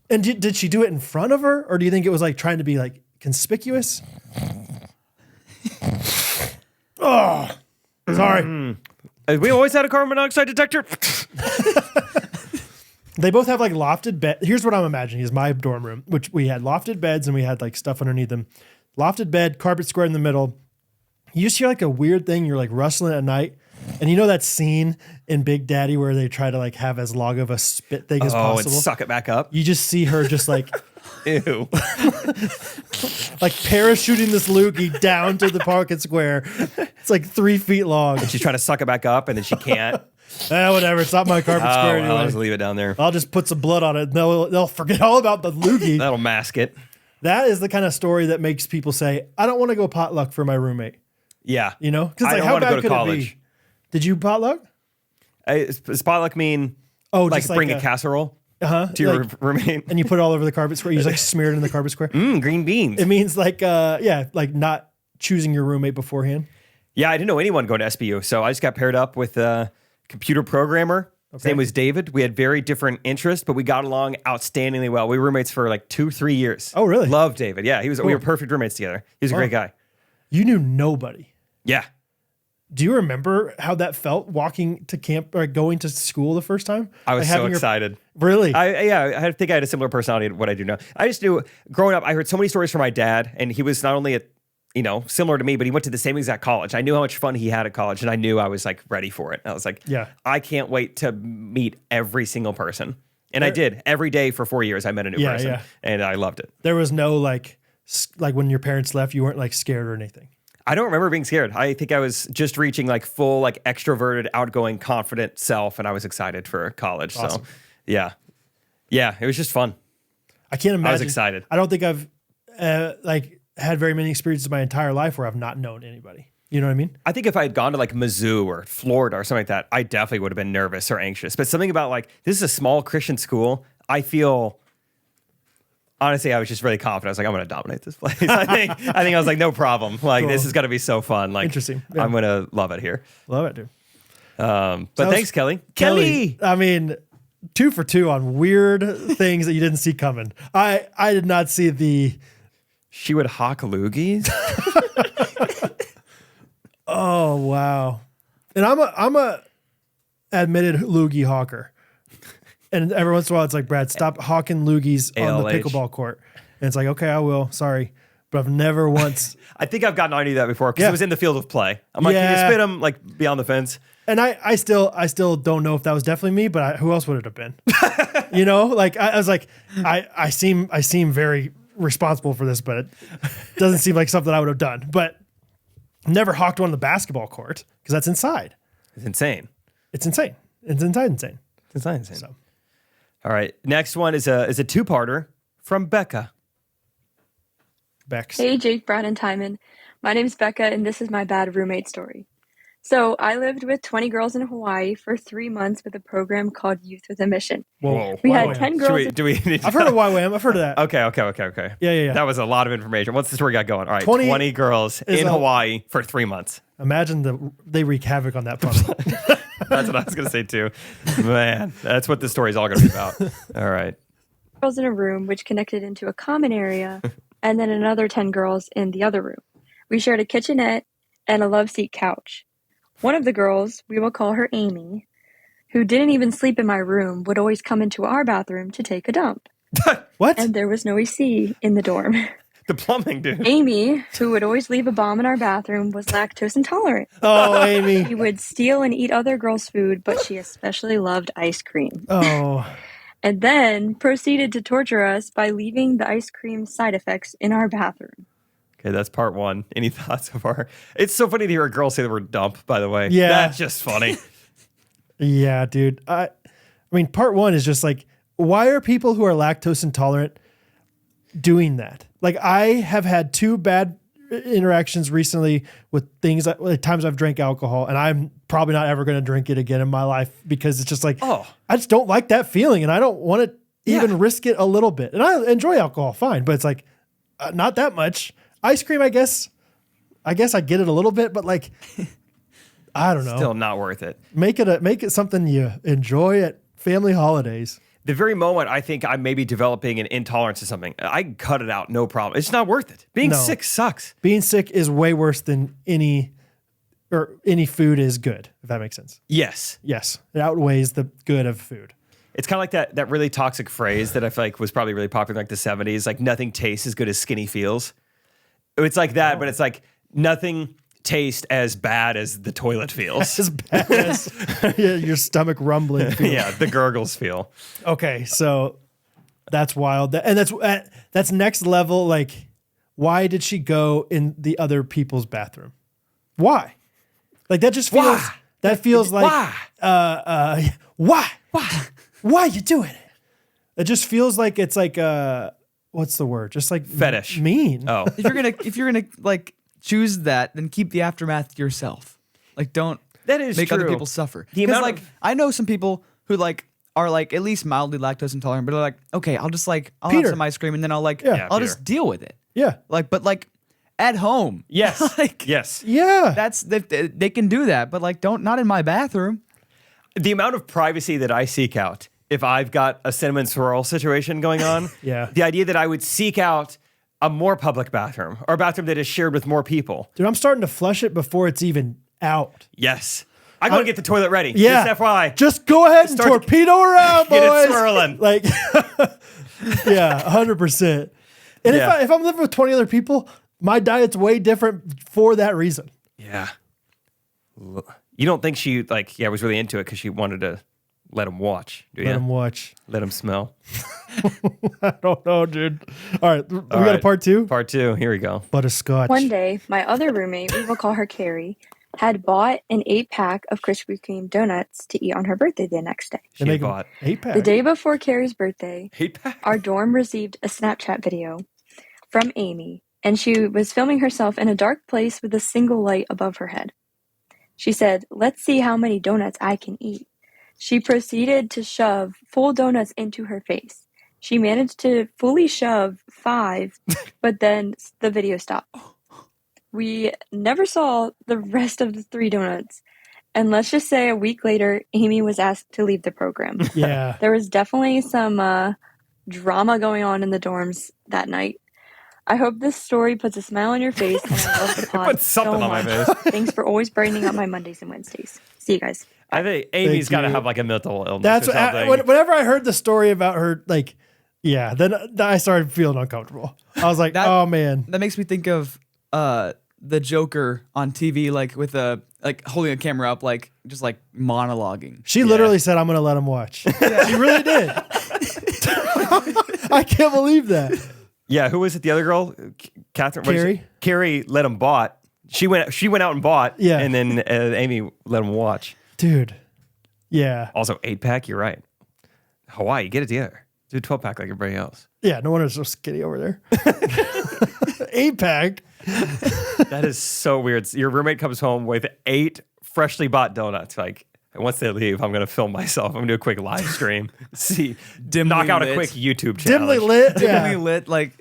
And did she do it in front of her, or do you think it was like trying to be like conspicuous? Oh, sorry. We always had a carbon monoxide detector. They both have like lofted bed. Here's what I'm imagining is my dorm room, which we had lofted beds and we had like stuff underneath them. Lofted bed, carpet square in the middle. You just hear like a weird thing. You're like rustling at night. And you know that scene in Big Daddy where they try to like have as long of a spit thing as Oh, and possible? suck it back up. You just see her just like Ew. like parachuting this loogie down to the pocket square. It's like 3 feet long. She's trying to suck it back up, and then she can't. Whatever. It's not my carpet Oh, square well, I'll anyway. just leave it down there. I'll just put some blood on it. And they'll forget all about the loogie. That'll mask it. That is the kind of story that makes people say, I don't want to go potluck for my roommate. Yeah. You know? Because I like, don't how want to bad go to could it college. be? Did you potluck? Does potluck mean Just bring a casserole to your like- roommate? And you put it all over the carpet square. You just like smear it in the carpet square. Green beans. It means like, like not choosing your roommate beforehand. Yeah, I didn't know anyone going to SBU, so I just got paired up with a computer programmer. His name was David. We had very different interests, but we got along outstandingly well. We were roommates for like 2-3 years. Oh, really? Love David. Yeah, we were perfect roommates together. He was a great guy. You knew nobody. Yeah. Do you remember how that felt walking to camp or going to school the first time? I was Like so having your- excited. Really? I think I had a similar personality to what I do now. I just knew growing up, I heard so many stories from my dad, and he was not only similar to me, but he went to the same exact college. I knew how much fun he had at college, and I knew I was like ready for it. I was like, Yeah. I can't wait to meet every single person. And I did. Every day for 4 years, I met a new person, yeah. and I loved it. There was no like when your parents left, you weren't like scared or anything. I don't remember being scared. I think I was just reaching like full, like extroverted, outgoing, confident self, and I was excited for college. Awesome. So, yeah, it was just fun. I can't imagine. I was excited. I don't think I've like had very many experiences my entire life where I've not known anybody. You know what I mean? I think if I had gone to like Mizzou or Florida or something like that, I definitely would have been nervous or anxious. But something about like, this is a small Christian school. I feel, honestly, I was just really confident. I was like, I'm going to dominate this place. I think I was like, no problem. Like, this is going to be so fun. Like, Interesting. Yeah. I'm going to love it here. Love it, dude. But thanks, Kelly. Kelly, I mean, 2 for 2 on weird things that you didn't see coming. I did not see the. She would hawk loogies. Oh wow! And I'm a admitted loogie hawker. And every once in a while, it's like, Brad, stop hawking loogies on the ALH. pickleball court. And it's like, okay, I will. Sorry, but I've never once. I think I've gotten on to that before because it was in the field of play. I'm like, can you spit them like beyond the fence? And I still don't know if that was definitely me, but who else would it have been? You know, like I was like, I seem very responsible for this, but it doesn't seem like something I would have done. But never hawked one on the basketball court because that's inside. It's insane. It's insane. It's inside insane. It's insane. So All right. Next one is a 2-parter from Becca. Bex. Hey, Jake, Brad, and Timon. My name's Becca, and this is my bad roommate story. So I lived with 20 girls in Hawaii for 3 months with a program called Youth with a Mission. Whoa. We Wow. had 10 girls. Do we need to I've heard of YWAM. I've heard of that. Okay. Yeah. That was a lot of information. What's the story got going? All right. 20 20 girls is in a- Hawaii for 3 months. Imagine they wreak havoc on that puppy. That's what I was going to say too. Man, that's what this story is all going to be about. All right. Girls in a room which connected into a common area, and then another 10 girls in the other room. We shared a kitchenette and a love seat couch. One of the girls, we will call her Amy, who didn't even sleep in my room, would always come into our bathroom to take a dump. What? And there was no AC in the dorm. The plumbing, dude. Amy, who would always leave a bomb in our bathroom, was lactose intolerant. Oh, Amy. She would steal and eat other girls' food, but she especially loved ice cream. Oh. And then proceeded to torture us by leaving the ice cream side effects in our bathroom. Okay, that's part one. Any thoughts so far? It's so funny to hear a girl say the word dump, by the way. Yeah. That's just funny. Yeah, dude. I mean, part one is just like, why are people who are lactose intolerant doing that? Like, I have had 2 bad interactions recently with things like times I've drank alcohol, and I'm probably not ever going to drink it again in my life because it's just like, I just don't like that feeling, and I don't want to even risk it a little bit. And I enjoy alcohol, fine, but it's like not that much. Ice cream, I guess I get it a little bit, but like, I don't know. Still not worth it. Make it something you enjoy at family holidays. The very moment I think I may be developing an intolerance to something, I can cut it out, no problem. It's not worth it. Being sick sucks. Being sick is way worse than any food is good, if that makes sense. Yes. Yes. It outweighs the good of food. It's kind of like that really toxic phrase that I feel like was probably really popular in like the 70s, like nothing tastes as good as skinny feels. It's like that, but it's like nothing tastes as bad as the toilet feels. As bad as your stomach rumbling. Yeah, the gurgles feel. Okay, so that's wild. And that's next level. Like, why did she go in the other people's bathroom? Why? Like, that just feels. Why? That feels like. Why? Why you doing it? It just feels like it's like what's the word? Just like Fetish. mean. Oh, If you're gonna like choose that, then keep the aftermath to yourself. Like, don't that is make true. other people suffer. The Because amount like I know some people who like are like at least mildly lactose intolerant, but they're like, okay, I'll have Peter. some ice cream and then I'll like Yeah, I'll Peter. just deal with it. Yeah. Like, but like at home. Yes. Like, yes. Yeah. That's they can do that, but like not in my bathroom. The amount of privacy that I seek out if I've got a cinnamon swirl situation going on. Yeah. The idea that I would seek out a more public bathroom or a bathroom that is shared with more people. Dude, I'm starting to flush it before it's even out. Yes. I gotta get the toilet ready. Yeah. Just FYI. Just go ahead and Start to torpedo around, boys. get it swirling. Like, yeah, 100%. And Yeah. if I'm living with 20 other people, my diet's way different for that reason. Yeah. You don't think she was really into it because she wanted to let him watch, do you? Let them watch. Let him smell. I don't know, dude. All right, we got a right. part 2. Part 2. Here we go. Butterscotch. One day, my other roommate, we will call her Carrie, had bought an 8-pack of Krispy Kreme donuts to eat on her birthday the next day. She They make 'em bought 8-pack. The day before Carrie's birthday, 8-pack. our dorm received a Snapchat video from Amy and she was filming herself in a dark place with a single light above her head. She said, "Let's see how many donuts I can eat." She proceeded to shove full donuts into her face. She managed to fully shove 5, but then the video stopped. We never saw the rest of the 3 donuts. And let's just say a week later, Amy was asked to leave the program. Yeah. There was definitely some drama going on in the dorms that night. I hope this story puts a smile on your face, and I love the pod Puts something so on my much. face. Thanks for always brightening up my Mondays and Wednesdays. See you guys. I think Amy's Thank got to you. have like a mental illness. That's or something. whenever I heard the story about her, like, yeah, then I started feeling uncomfortable. I was like, oh man. That makes me think of the Joker on TV, like with holding a camera up, like just like monologuing. She literally said, "I'm going to let him watch." She really did. I can't believe that. Yeah, who was it? The other girl, Catherine. what is Carrie? it? Carrie let him bought. She went out and bought. Yeah. and then Amy let him watch. Dude. Yeah. Also, 8-pack. You're right. Hawaii, get it together. Do a 12-pack like everybody else. Yeah. No wonder it's so skinny over there. 8-pack. That is so weird. Your roommate comes home with 8 freshly bought donuts. Like, once they leave, I'm gonna film myself. I'm gonna do a quick live stream. See, knock out a lit. quick YouTube challenge. Dimly lit. Dimly Yeah. lit, like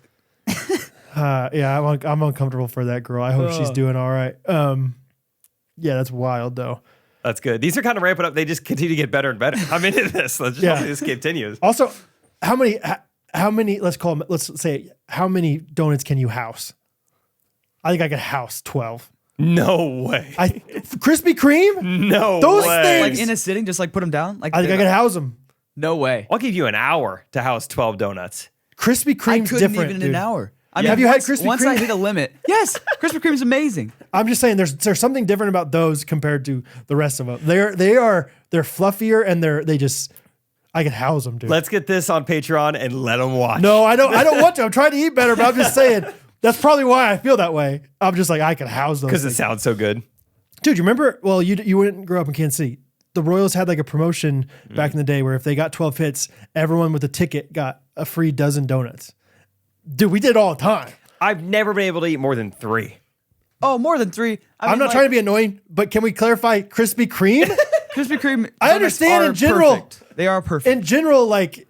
Yeah. I'm uncomfortable for that girl. I hope she's doing all right. Yeah. That's wild though. That's good. These are kind of ramping up. They just continue to get better and better. I'm into this. Let's just hope this continues. Also, how many, let's say, how many donuts can you house? I think I could house 12. No way. Krispy Kreme? No Those way. things- in a sitting, just like put them down. Like I think I could house them. No way. I'll give you an hour to house 12 donuts. Krispy I Kreme's couldn't different, even in dude. an hour. Have you had once- Krispy Once I Kreme? hit a limit, yes, Krispy Kreme's amazing. I'm just saying there's something different about those compared to the rest of them. They're fluffier and I could house them, dude. Let's get this on Patreon and let them watch. No, I don't want to. I'm trying to eat better, but I'm just saying that's probably why I feel that way. I'm just like, I could house those. because it things. sounds so good. Dude, you remember? Well, you didn't grow up in Kansas City. The Royals had like a promotion back in the day where if they got 12 hits, everyone with a ticket got a free dozen donuts. Dude, we did it all the time. I've never been able to eat more than 3. Oh, more than 3. I'm not trying to be annoying, but can we clarify Krispy Kreme? Krispy Kreme. I understand in general. Perfect. They are perfect. In general, like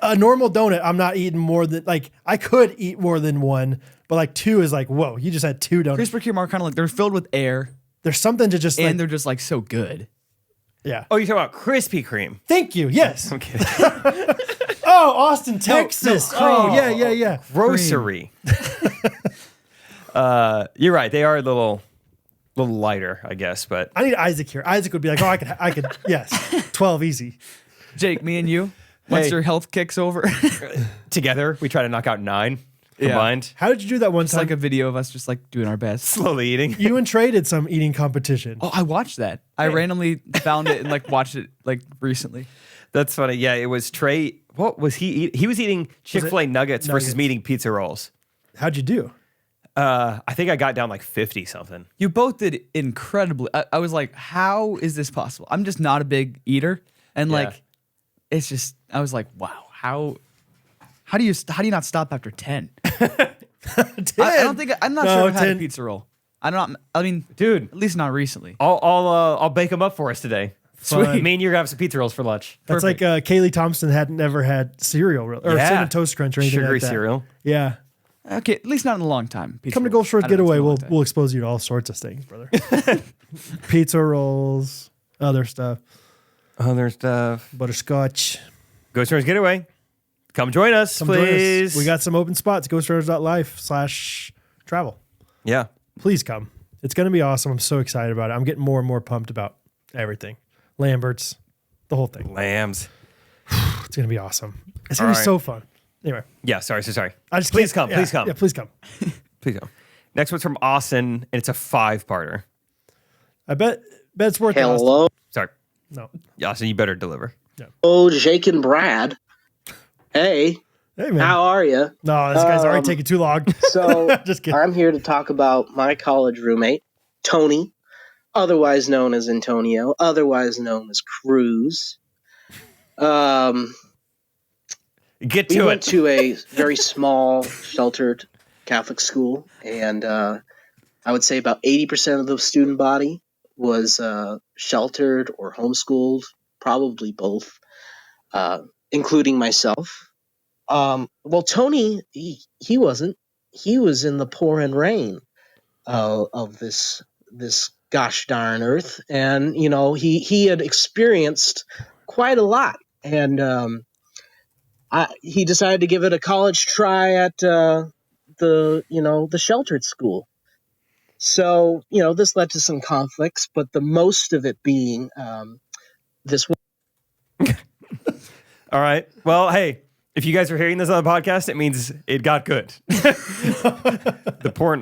a normal donut, I'm not eating more than I could eat more than 1, but like 2 is like, whoa, you just had 2 donuts. Krispy Kreme are kind of like they're filled with air, There's something to just and they're just like so good. yeah. Oh, you're talking about Krispy Kreme. Thank you. Yes. I'm kidding. Oh, Austin, Texas. Oh, yeah. Grocery. You're right. They are a little lighter, I guess, but I need Isaac here. Isaac would be like, oh, I could, yes, 12 easy. Jake, me and you, once Hey. your health kicks over, together we try to knock out 9 combined. How did you do that one it's time? like a video of us just like doing our best. Slowly eating. You and Trey did some eating competition. Oh, I watched that. I randomly found it and like watched it like recently. That's funny. Yeah, it was Trey. What was he eating? He was eating Chick-fil-A nuggets versus Nuggets. me eating pizza rolls. How'd you do? I think I got down like 50 something. You both did incredibly. I was like, how is this possible? I'm just not a big eater, and Yeah. like, it's just. I was like, wow, how do you not stop after 10? I don't think I'm not No, sure I've had 10. a pizza roll. I mean, Dude, at least not recently. I'll bake them up for us today. Sweet. Me and you're gonna have some pizza rolls for lunch. That's like Kaylee Thompson had never had cereal or cinnamon toast crunch or anything Sugary like that. cereal. Yeah. Okay, at least not in a long time. Pizza Come to rolls. Ghost Short I don't know, it's Getaway. been a long We'll time. we'll expose you to all sorts of things, brother. Pizza rolls, other stuff, Other stuff. butterscotch. Ghostrunners Getaway. Come join us, Come join us. please. We got some open spots. Ghostrunners.life/travel. Yeah. Please come. It's going to be awesome. I'm so excited about it. I'm getting more and more pumped about everything. Lambert's, the whole thing. Lambs. It's going to be awesome. It's going to be All so fun. Anyway, Yeah, sorry. I just Please can't- come, please come. Yeah, please come. Please go. Next one's from Austin, and it's a 5-parter. I bet it's worth it. Austin. Hello, Sorry. No. Austin, you better deliver. Jake and Brad. Hey, Hey, man. how are you? No, this guy's already taking too long. So Just kidding. I'm here to talk about my college roommate, Tony, otherwise known as Antonio, otherwise known as Cruz. Get We to went it. to a very small, sheltered Catholic school, and I would say about 80% of the student body was sheltered or homeschooled, probably both, including myself. Well, Tony, he wasn't. He was in the pouring rain of this gosh darn earth, and he had experienced quite a lot, and he decided to give it a college try at the sheltered school. So this led to some conflicts, but the most of it being this. All right. Well, hey, if you guys are hearing this on the podcast, it means it got good.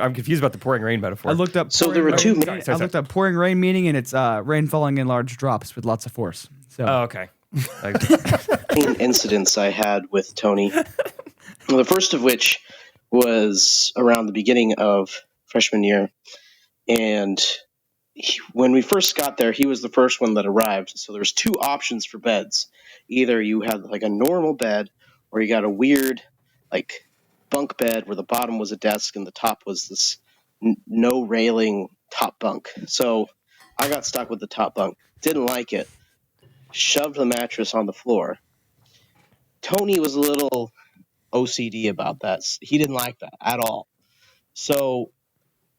I'm confused about the pouring rain metaphor. I looked up. So there were two. I looked up pouring rain meaning, and it's rain falling in large drops with lots of force. So. Oh, okay. Incidents I had with Tony. Well, the first of which was around the beginning of freshman year, and when we first got there, he was the first one that arrived. So there's two options for beds: either you had like a normal bed, or you got a weird like bunk bed where the bottom was a desk and the top was this no railing top bunk. So I got stuck with the top bunk. Didn't like it. Shoved the mattress on the floor. Tony was a little OCD about that. He didn't like that at all. So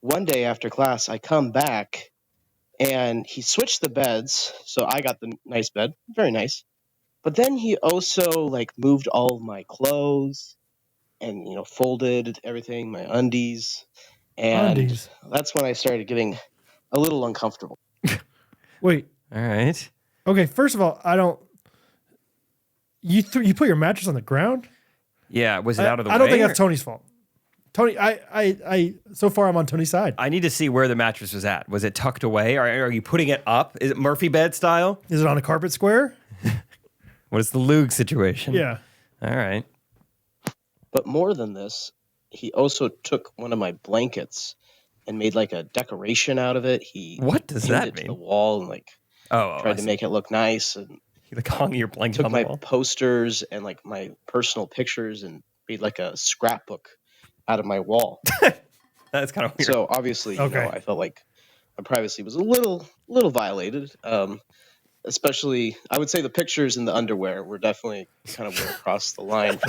one day after class, I come back and he switched the beds. So I got the nice bed, very nice. But then he also moved all of my clothes and folded everything, my undies, and that's when I started getting a little uncomfortable. Wait. All right. Okay, first of all, I don't. You put your mattress on the ground? Yeah, was it out of the way? I don't think that's Tony's fault. Tony, I so far I'm on Tony's side. I need to see where the mattress was at. Was it tucked away? Or are you putting it up? Is it Murphy bed style? Is it on a carpet square? What is the Lug situation? Yeah. All right. But more than this, he also took one of my blankets and made a decoration out of it. What does that it to mean? the wall and tried to make it look nice, and you hung your blanket took on the my wall. posters and my personal pictures and made a scrapbook out of my wall. That's kind of weird. So obviously, I felt like my privacy was a little violated. Especially, I would say the pictures and the underwear were definitely kind of went across the line.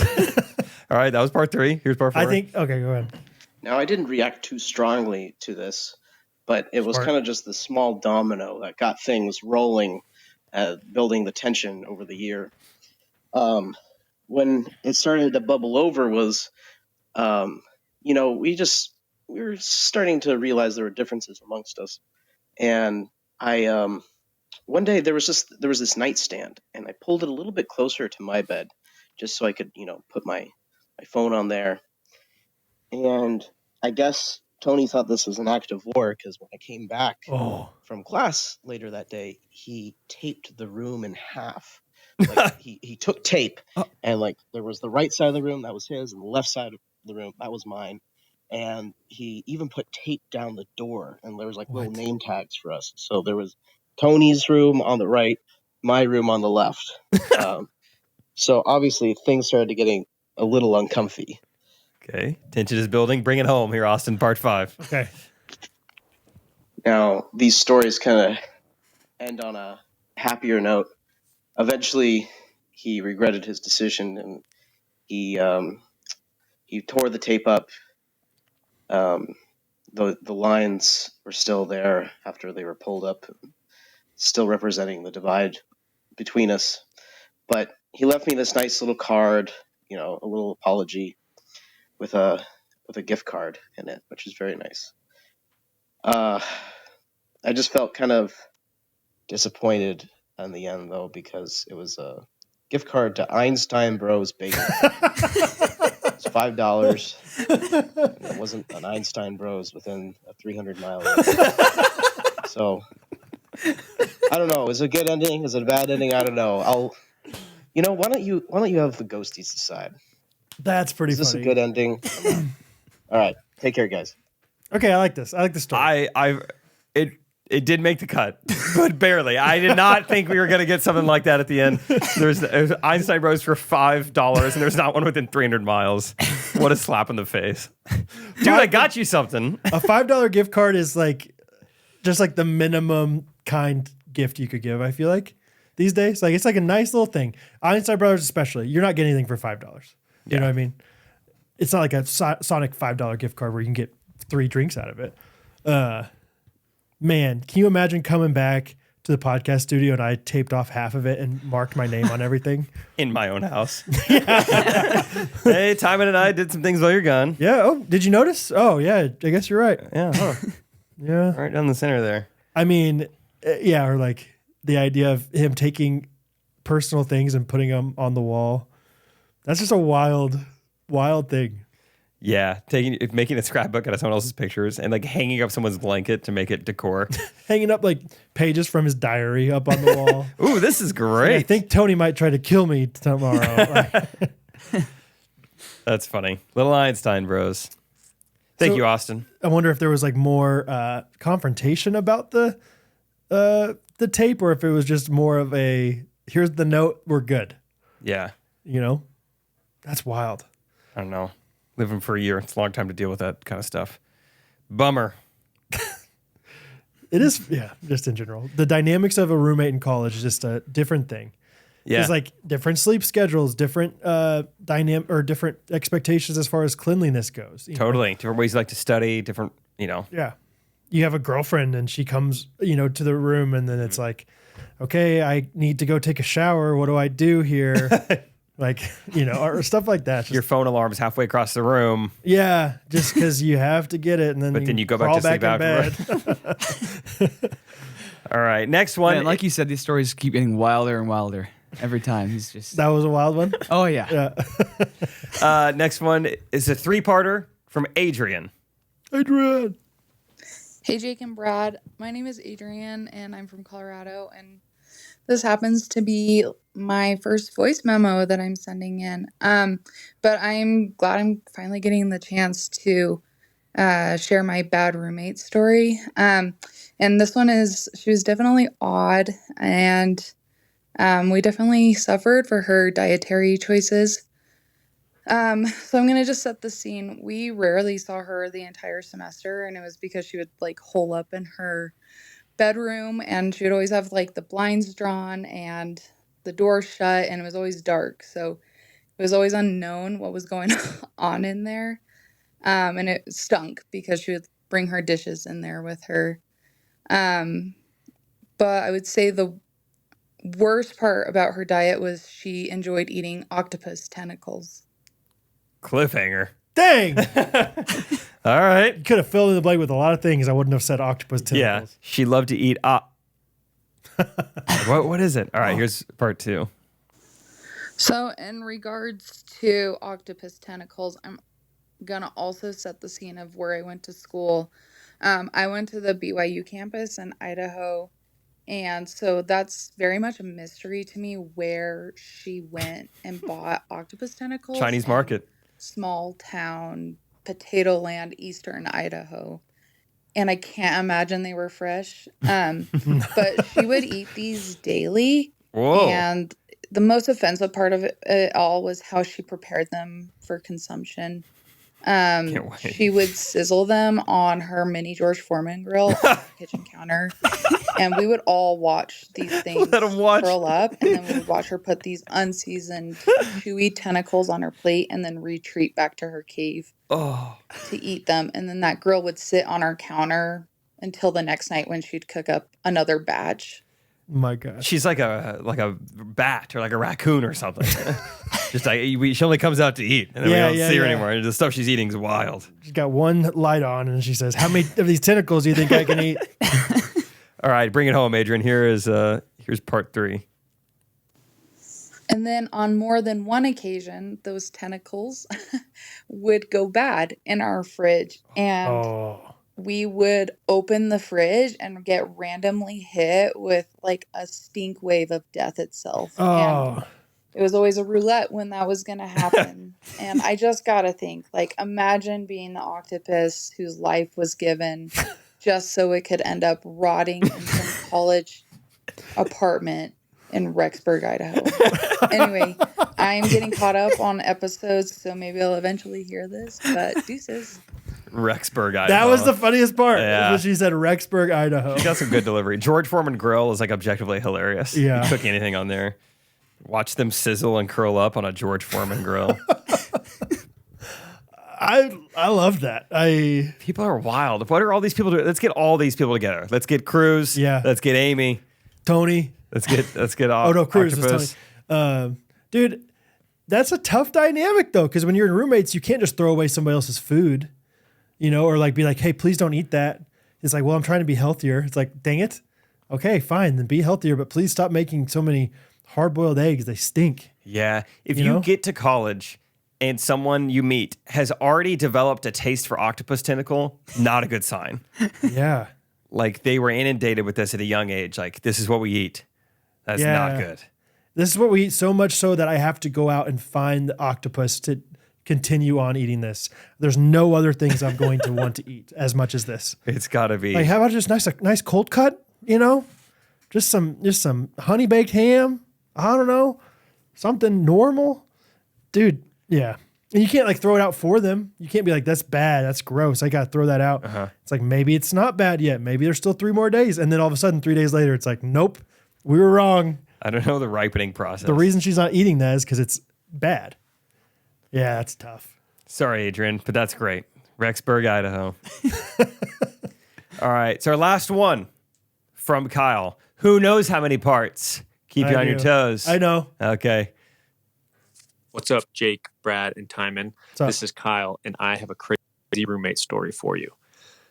All right, that was part 3. Here's part 4. Okay, go ahead. Now, I didn't react too strongly to this, but it was kind of just the small domino that got things rolling, building the tension over the year. When it started to bubble over was, we were starting to realize there were differences amongst us. And one day there was this nightstand, and I pulled it a little bit closer to my bed just so I could, put my phone on there. And I guess Tony thought this was an act of war, because when I came back from class later that day, he taped the room in half. He took tape and there was the right side of the room, that was his, and the left side of the room, that was mine. And he even put tape down the door, and there was little name tags for us. So there was Tony's room on the right, my room on the left. So obviously things started getting a little uncomfy. Okay. Tension is building. Bring it home here, Austin, part 5. Okay. Now, these stories kind of end on a happier note. Eventually, he regretted his decision, and he tore the tape up. The lines were still there after they were pulled up, still representing the divide between us. But he left me this nice little card, a little apology with a gift card in it, which is very nice. I just felt kind of disappointed in the end, though, because it was a gift card to Einstein Bros Bakery. It's $5. It wasn't an Einstein Bros within a 300-mile radius. So I don't know. Is it a good ending? Is it a bad ending? I don't know. Why don't you have the ghosties decide? That's pretty funny. Is this a good ending? All right. Take care, guys. Okay, I like this. I like the story. It It did make the cut, but barely. I did not think we were going to get something like that at the end. There's Einstein Bros for $5, and there's not one within 300 miles. What a slap in the face. Dude, I got you something. A $5 gift card is like just like the minimum kind gift you could give, I feel like, these days. Like, it's like a nice little thing. Einstein Brothers especially, you're not getting anything for $5. You know what I mean? It's not like a Sonic $5 gift card where you can get 3 drinks out of it. Man, can you imagine coming back to the podcast studio and I taped off half of it and marked my name on everything? In my own house. Hey, Timon and I did some things while you're gone. Yeah. Oh, did you notice? Oh, yeah. I guess you're right. Yeah. Huh. Yeah. Right down the center there. I mean, yeah, or like the idea of him taking personal things and putting them on the wall. That's just a wild thing. Yeah, making a scrapbook out of someone else's pictures and like hanging up someone's blanket to make it decor. Hanging up like pages from his diary up on the wall. Ooh, this is great. I think Tony might try to kill me tomorrow. That's funny. Little Einstein Bros. Thank you, Austin. I wonder if there was like more confrontation about the tape, or if it was just more of a here's the note, we're good. Yeah. You know, that's wild. I don't know. Living for a year, it's a long time to deal with that kind of stuff. Bummer. It is, yeah, just in general. The dynamics of a roommate in college is just a different thing. Yeah. It's like different sleep schedules, different different expectations as far as cleanliness goes. You know? Totally. Different ways you like to study, different, Yeah. You have a girlfriend and she comes, to the room and then it's like, okay, I need to go take a shower. What do I do here? Like, or stuff like that. Just, your phone alarm's halfway across the room. yeah, just because you have to get it, and then But then you go back crawl to sleep bed. All right, next one. Man, like you said, these stories keep getting wilder and wilder every time. He's just. That was a wild one. Oh yeah. Yeah. Next one is a 3-parter from Adrian. Adrian. Hey, Jake and Brad. My name is Adrian, and I'm from Colorado, and this happens to be my first voice memo that I'm sending in. But I'm glad I'm finally getting the chance to share my bad roommate story. And this one she was definitely odd, and we definitely suffered for her dietary choices. So I'm going to just set the scene. We rarely saw her the entire semester, and it was because she would like hole up in her bedroom, and she would always have like the blinds drawn and the door shut, and it was always dark, so it was always unknown what was going on in there, and it stunk because she would bring her dishes in there with her. But I would say the worst part about her diet was she enjoyed eating octopus tentacles. Cliffhanger. Dang. All right. You could have filled in the blank with a lot of things. I wouldn't have said octopus Yeah, tentacles. she loved to eat. What is it? All right, here's part 2. So in regards to octopus tentacles, I'm gonna also set the scene of where I went to school. I went to the BYU campus in Idaho, and so that's very much a mystery to me where she went and bought octopus tentacles. Chinese in market. small town, potato land, eastern Idaho. And I can't imagine they were fresh. But she would eat these daily. Whoa. And the most offensive part of it all was how she prepared them for consumption. Can't wait. She would sizzle them on her mini George Foreman grill on the kitchen counter. And we would all watch these things Let 'em watch. curl up. And then we would watch her put these unseasoned, chewy tentacles on her plate and then retreat back to her cave Oh, to eat them. And then that grill would sit on our counter until the next night when she'd cook up another batch. My gosh. she's like a bat or like a raccoon or something. Just like she only comes out to eat, and then we don't see her anymore. The stuff she's eating is wild. She's got one light on and she says, how many of these tentacles do you think I can eat? All right, bring it home, Adrian. Here's part 3. And then on more than one occasion, those tentacles would go bad in our fridge. And we would open the fridge and get randomly hit with like a stink wave of death itself. And it was always a roulette when that was going to happen. And I just got to think, like, imagine being the octopus whose life was given just so it could end up rotting in some college apartment in Rexburg, Idaho. Anyway, I'm getting caught up on episodes, so maybe I'll eventually hear this, but deuces. Rexburg, Idaho. That was the funniest part. Yeah. When she said Rexburg, Idaho. He got some good delivery. George Foreman Grill is like objectively hilarious. Yeah. You cook anything on there. Watch them sizzle and curl up on a George Foreman grill. I love that. People are wild. What are all these people doing? Let's get all these people together. Let's get Cruz. Yeah. Let's get Amy. Tony. Let's get Oh no, Cruz Octopus. was Tony. Dude, that's a tough dynamic though, because when you're in roommates, you can't just throw away somebody else's food, or like be like, hey, please don't eat that. It's like, well, I'm trying to be healthier. It's like, dang it. Okay, fine, then be healthier, but please stop making so many hard-boiled eggs. They stink. Yeah. If You you know? get to college and someone you meet has already developed a taste for octopus tentacle, not a good sign. Yeah. Like they were inundated with this at a young age. Like, this is what we eat. That's not good. This is what we eat, so much so that I have to go out and find the octopus to continue on eating this. There's no other things I'm going to want to eat as much as this. It's got to be. Like, how about just nice cold cut, Just some honey baked ham. I don't know. Something normal. Dude, yeah. And you can't like throw it out for them. You can't be like, that's bad. That's gross. I got to throw that out. It's like, maybe it's not bad yet. Maybe there's still 3 more days. And then all of a sudden, 3 days later, it's like, nope, we were wrong. I don't know the ripening process. The reason she's not eating that is because it's bad. Yeah, that's tough. Sorry, Adrian, but that's great. Rexburg, Idaho. All right. So our last one from Kyle. Who knows how many parts? Keep you I on your do. toes. I know. Okay. What's up, Jake, Brad, and Timon? up? This is Kyle, and I have a crazy roommate story for you.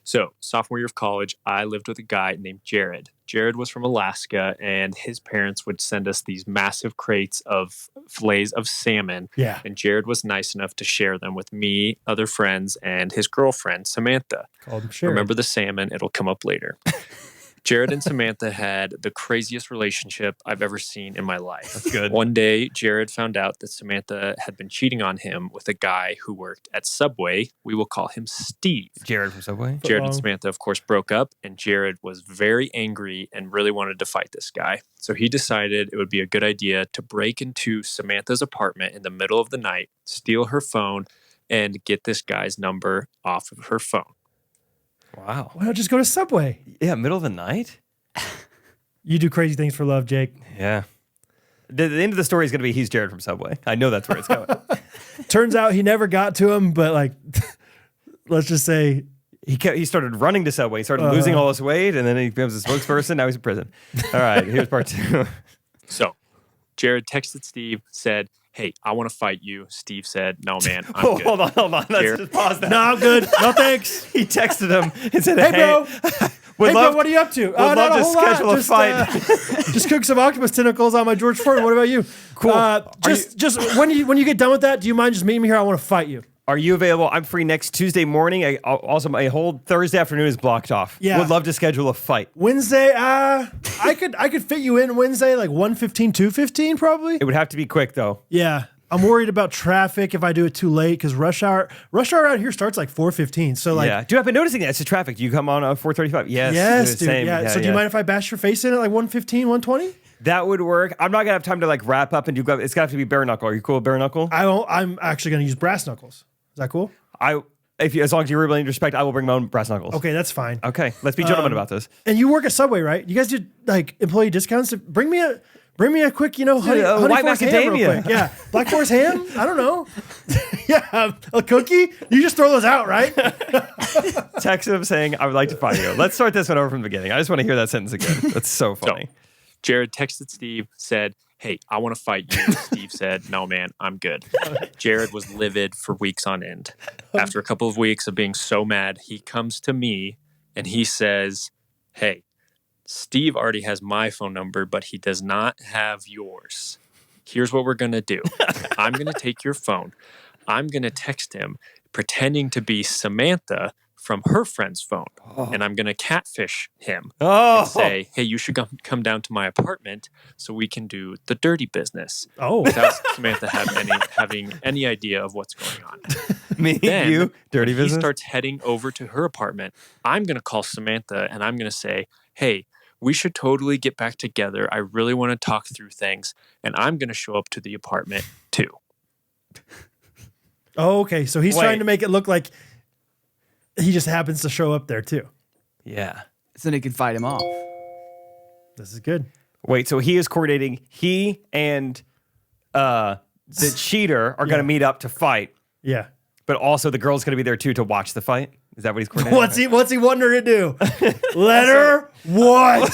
So, sophomore year of college, I lived with a guy named Jared. Jared was from Alaska, and his parents would send us these massive crates of fillets of salmon. Yeah. And Jared was nice enough to share them with me, other friends, and his girlfriend, Samantha. Called him Sharon. Remember the salmon, it'll come up later. Jared and Samantha had the craziest relationship I've ever seen in my life. That's good. One day, Jared found out that Samantha had been cheating on him with a guy who worked at Subway. We will call him Steve. Jared from Subway. Jared Wrong. and Samantha, of course, broke up, and Jared was very angry and really wanted to fight this guy. So he decided it would be a good idea to break into Samantha's apartment in the middle of the night, steal her phone, and get this guy's number off of her phone. Wow. Why not just go to Subway? Yeah, middle of the night? You do crazy things for love, Jake. Yeah. The end of the story is going to be he's Jared from Subway. I know that's where it's going. Turns out he never got to him, but like, let's just say He started running to Subway. He started losing all his weight, and then he becomes a spokesperson. Now he's in prison. All right, here's part 2. So Jared texted Steve, said, "Hey, I want to fight you." Steve said, "No, man, I'm good." Hold on. Let's Jared- just pause that. no, I'm good. No, thanks. He texted him and said, Hey, bro. would Hey, love, bro, what are you up to? would Not love a to whole lot. schedule a Just, fight. just cook some octopus tentacles on my George Foreman. What about you? Cool. Just when you get done with that, do you mind just meeting me here? I want to fight you. Are you available? I'm free next Tuesday morning. Also, my whole Thursday afternoon is blocked off. Yeah. Would love to schedule a fight. Wednesday, I could fit you in Wednesday, like 1:15, 2:15 probably. It would have to be quick, though. Yeah. I'm worried about traffic if I do it too late because rush hour out here starts like 4:15. So like, Yeah. Dude, I've been noticing that. It's the traffic. Do you come on 4:35? Yes. yes, the dude. same. Yeah. So do you mind if I bash your face in at like 1:15, 1:20? That would work. I'm not going to have time to like wrap up and do, it's got to have to be bare knuckle. Are you cool with bare knuckle? I'm actually going to use brass knuckles. Is that cool? As long as you're willing to respect, I will bring my own brass knuckles. Okay, that's fine. Okay. Let's be gentlemen about this. And you work at Subway, right? You guys do like employee discounts. Bring me a quick, honey white Forest ham real macadamia. quick. Yeah, Black Forest ham. I don't know. Yeah, a cookie. You just throw those out, right? Text him saying, I would like to fight you. Let's start this one over from the beginning. I just want to hear that sentence again. That's so funny. Jared texted Steve, said, "Hey, I want to fight you." Steve said, "No, man, I'm good." Jared was livid for weeks on end. After a couple of weeks of being so mad, he comes to me and he says, "Hey, Steve already has my phone number, but he does not have yours. Here's what we're going to do. I'm going to take your phone. I'm going to text him pretending to be Samantha from her friend's phone, and I'm going to catfish him Oh, and say, hey, you should come down to my apartment so we can do the dirty business. Oh, Without Samantha having any idea of what's going on. me, Then, you, dirty when he business. starts heading over to her apartment, I'm going to call Samantha and I'm going to say, hey, we should totally get back together. I really want to talk through things. And I'm going to show up to the apartment too. oh, okay. So he's Wait. trying to make it look like he just happens to show up there too. Yeah. So they can fight him off. This is good. Wait, so he is coordinating. He and the cheater are going to meet up to fight, Yeah. but also the girl's going to be there too to watch the fight. Is that what he's coordinating? What's he wanting her to do? Let her watch.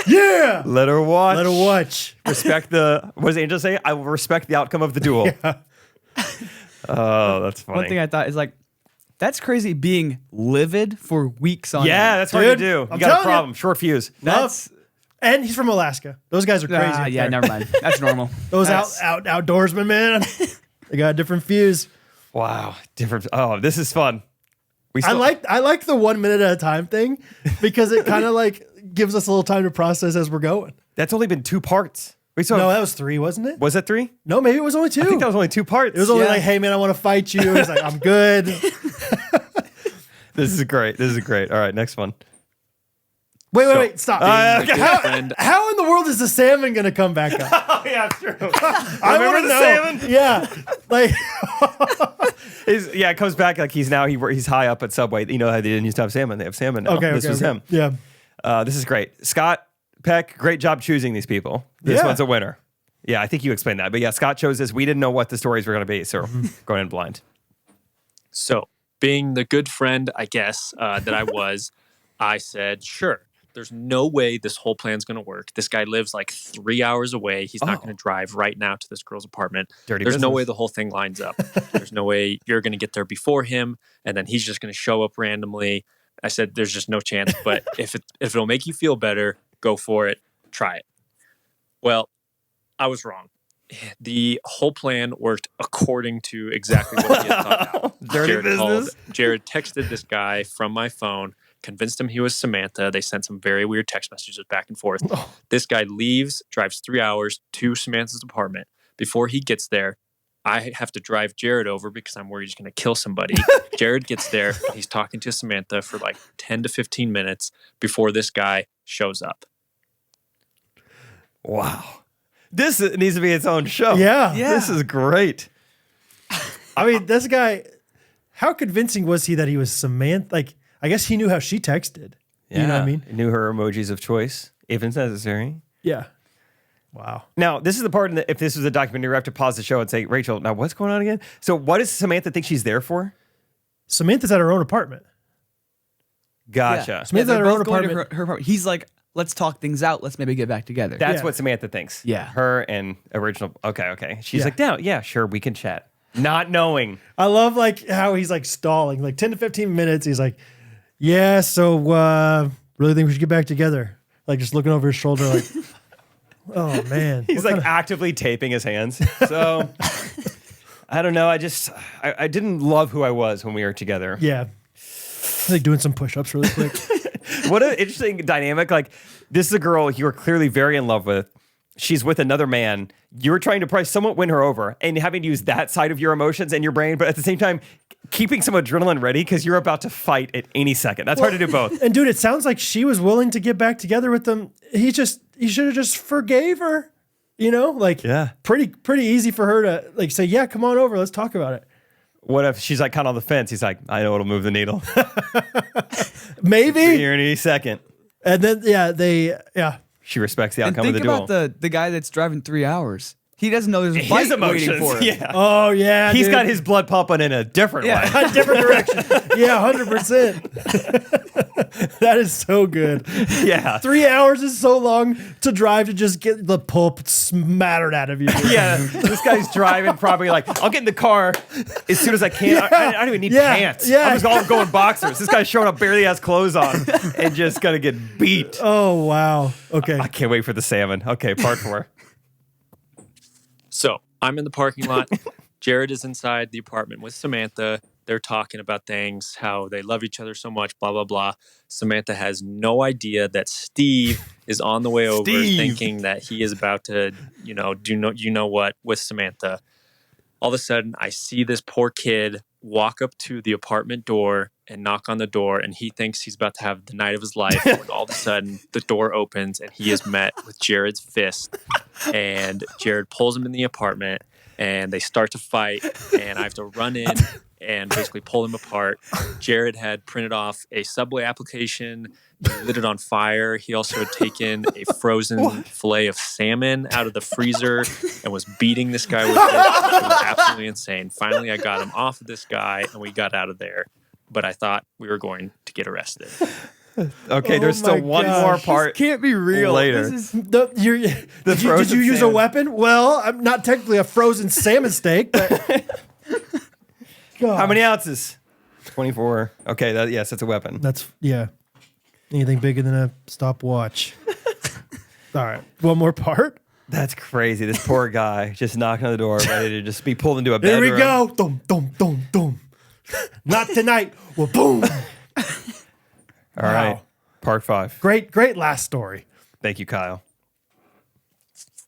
Yeah. Let her watch. Let her watch. Respect the. What does Angel say? I will respect the outcome of the duel. Oh, that's funny. One thing I thought is like, that's crazy being livid for weeks on yeah, end. that's hard to Dude, do. I'm You got a telling you. problem. Short fuse. That's And he's from Alaska. Those guys are crazy. up yeah, there. never mind. That's normal. Those That's- outdoorsmen, man. They got a different fuse. Wow, different. Oh, this is fun. I like the 1 minute at a time thing because it kind of like gives us a little time to process as we're going. That's only been 2 parts. Wait, so No, that was 3, wasn't it? was that 3? No, maybe it was only 2. I think that was only 2 parts. It was only Yeah. like, hey man, I want to fight you. He's like, I'm good. This is great. This is great. All right, next one. Wait, stop. Being a good How, friend, how in the world is the salmon gonna come back up? Oh yeah, true. I Remember want to the know. salmon? Yeah, like It comes back like he's high up at Subway. You know how they didn't used to have salmon. They have salmon now. okay, This was him. Yeah, This is great. Scott Peck, great job choosing these people. This Yeah. one's a winner. Yeah, I think you explained that. But yeah, Scott chose this. We didn't know what the stories were going to be, so going in blind. So, being the good friend, I guess, that I was, I said, sure, there's no way this whole plan's going to work. This guy lives like 3 hours away. He's not going to drive right now to this girl's apartment. Dirty There's no business. way the whole thing lines up. There's no way you're going to get there before him, and then he's just going to show up randomly. I said, there's just no chance. But if it'll make you feel better, go for it. Try it. Well, I was wrong. The whole plan worked according to exactly what he had thought out. Dirty business. Jared texted this guy from my phone, convinced him he was Samantha. They sent some very weird text messages back and forth. This guy leaves, drives 3 hours to Samantha's apartment. Before he gets there, I have to drive Jared over because I'm worried he's going to kill somebody. Jared gets there. And he's talking to Samantha for like 10 to 15 minutes before this guy shows up. Wow. This needs to be its own show. Yeah. This is great. I mean, this guy. How convincing was he that he was Samantha? Like, I guess he knew how she texted. You know what I mean? Knew her emojis of choice, if it's necessary. Yeah. Wow. Now, this is the part, if this was a documentary, we have to pause the show and say, Rachel, now what's going on again? So what does Samantha think she's there for? Samantha's at her own apartment. Gotcha. Samantha's they're at her own both going to apartment. her apartment. He's like, let's talk things out. Let's maybe get back together. That's Yeah. what Samantha thinks. Yeah. Her and original. Okay. She's Yeah. like, yeah, sure, we can chat. Not knowing. I love like how he's like stalling, like 10 to 15 minutes. He's like, yeah, so really think we should get back together. Like just looking over his shoulder, like, oh man. He's like actively taping his hands. So I don't know. I didn't love who I was when we were together. Yeah. Like doing some push-ups really quick. What an interesting dynamic. Like, this is a girl you are clearly very in love with. She's with another man. You're trying to probably somewhat win her over and having to use that side of your emotions and your brain, but at the same time, keeping some adrenaline ready because you're about to fight at any second. That's hard to do both. And dude, it sounds like she was willing to get back together with them. He should have just forgave her. You know, like pretty easy for her to like say, yeah, come on over, let's talk about it. What if she's like kind of on the fence? He's like, I know it'll move the needle. Maybe. Here in any second. And then She respects the and outcome of think the duel. about the guy that's driving 3 hours. He doesn't know there's a His fight emotions. waiting for him. Yeah. Oh yeah. He's dude. got his blood pumping in a different way. a different direction. Yeah, 100%. That is so good. Yeah. 3 hours is so long to drive to just get the pulp smattered out of you. Yeah, this guy's driving probably like, I'll get in the car as soon as I can. I don't even need pants. Yeah. I'm just all going boxers. This guy's showing up, barely has clothes on, and just gonna get beat. Oh wow. Okay. I can't wait for the salmon. Okay, part 4. So I'm in the parking lot. Jared is inside the apartment with Samantha. They're talking about things, how they love each other so much, blah, blah, blah. Samantha has no idea that Steve is on the way over, thinking that he is about to, do you know what with Samantha. All of a sudden, I see this poor kid walk up to the apartment door and knock on the door, and he thinks he's about to have the night of his life. When all of a sudden, the door opens, and he is met with Jared's fist. And Jared pulls him in the apartment, and they start to fight, and I have to run in and basically pull them apart. Jared had printed off a Subway application, he lit it on fire. He also had taken a frozen fillet of salmon out of the freezer and was beating this guy with it. It was absolutely insane. Finally, I got him off of this guy, and we got out of there. But I thought we were going to get arrested. Okay, there's still one more part. Can't be real. Later. Did you use a weapon? Well, I'm not technically a frozen salmon steak, but How many ounces? 24. Okay, yes, it's a weapon. That's anything bigger than a stopwatch. All right, one more part. That's crazy. This poor guy just knocking on the door, ready to just be pulled into a bedroom. Here we go. Dum, dum, dum, dum. Not tonight. Well, boom. All right, part 5. Great last story. Thank you, Kyle.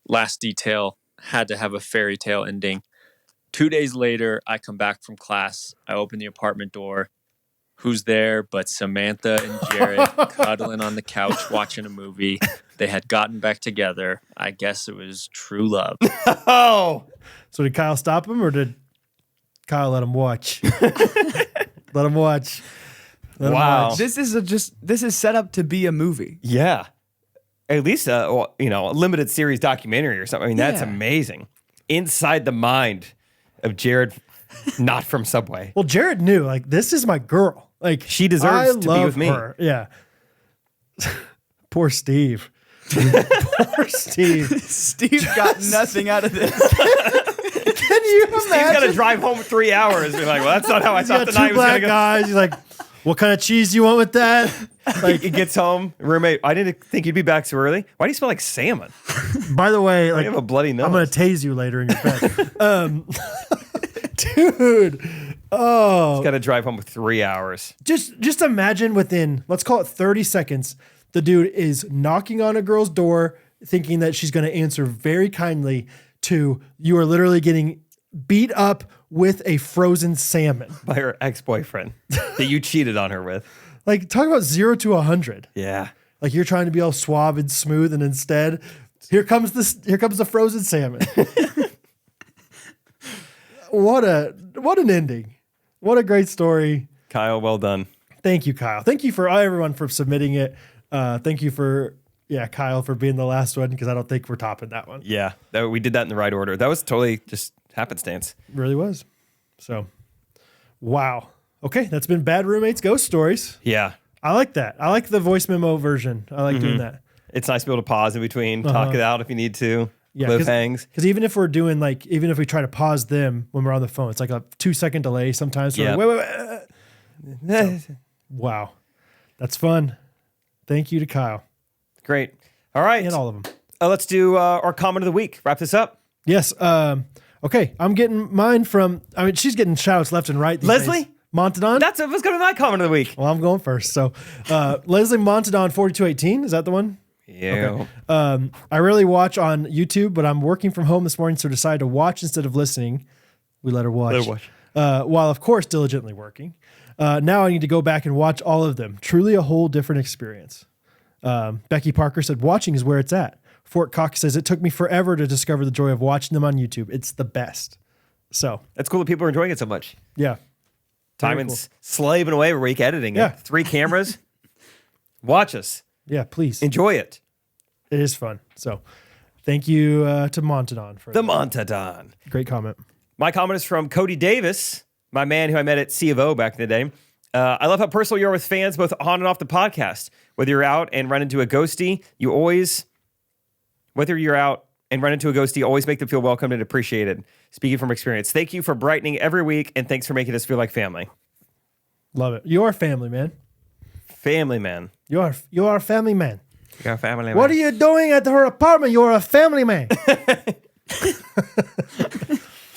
Last detail had to have a fairy tale ending. 2 days later, I come back from class. I open the apartment door. Who's there but Samantha and Jared cuddling on the couch watching a movie. They had gotten back together. I guess it was true love. Oh, so did Kyle stop him, or did Kyle let him watch? Let him watch. Let him wow. watch. This is set up to be a movie. Yeah. At least a limited series documentary or something. I mean, that's Yeah. amazing. Inside the mind of Jared, not from Subway. Well, Jared knew, like, this is my girl. Like, She deserves I to be love with me. her. Yeah. Poor Steve. Poor Steve. Steve got nothing out of this. Can you Steve's imagine? gonna drive home 3 hours. Be like, well, that's not how I You thought got the night two was gonna black go. guys. He's like, what kind of cheese do you want with that? Like, he gets home, roommate. I didn't think you'd be back so early. Why do you smell like salmon? By the way, You like, have a bloody nose. I'm gonna tase you later in your bed. Dude. Oh, Got to drive home 3 hours. just imagine within, let's call it 30 seconds, the dude is knocking on a girl's door, thinking that she's going to answer very kindly, to you are literally getting beat up with a frozen salmon. By her ex-boyfriend that you cheated on her with. Like, talk about 0 to 100. Yeah. Like, you're trying to be all suave and smooth, and instead, here comes the frozen salmon. What an ending. What a great story. Kyle, well done. Thank you, Kyle. Thank you for everyone for submitting it. Thank you for Kyle for being the last one, because I don't think we're topping that one. Yeah, we did that in the right order. That was totally just happenstance. It really was. So, wow. Okay, that's been Bad Roommates Ghost Stories. Yeah. I like that. I like the voice memo version. I like doing that. It's nice to be able to pause in between, talk it out if you need to. Yeah, Cliffhangs. because even if we're doing even if we try to pause them when we're on the phone, it's like a 2-second delay sometimes. So Yeah. wait. Wow, that's fun. Thank you to Kyle Great. All right. and all of them. Let's do our comment of the week. Wrap this up. Yes. Okay, I'm getting mine from. I mean, she's getting shouts left and right. these Leslie? days. Montadon. That's what's going to be my comment of the week. Well, I'm going first. So, Leslie Montadon 4218. Is that the one? Yeah. I rarely watch on YouTube, but I'm working from home this morning, so decided to watch instead of listening. We let her watch. Let her watch. While, of course, diligently working. Now I need to go back and watch all of them. Truly a whole different experience. Becky Parker said, watching is where it's at. Fort Cox says, it took me forever to discover the joy of watching them on YouTube. It's the best. So, That's cool that people are enjoying it so much. yeah. Very Timon's slaving away every week editing Yeah. it. 3 cameras. Watch us. Yeah, please. Enjoy it. It is fun. So, thank you to Montadon for The that. Montadon. Great comment. My comment is from Cody Davis, my man who I met at C of O back in the day. I love how personal you are with fans, both on and off the podcast. Whether you're out and run into a ghostie, you always make them feel welcomed and appreciated. Speaking from experience, thank you for brightening every week, and thanks for making us feel like family. Love it. You are family, man. Family man. You are a family man. You're a family man. What are you doing at her apartment? You're a family man.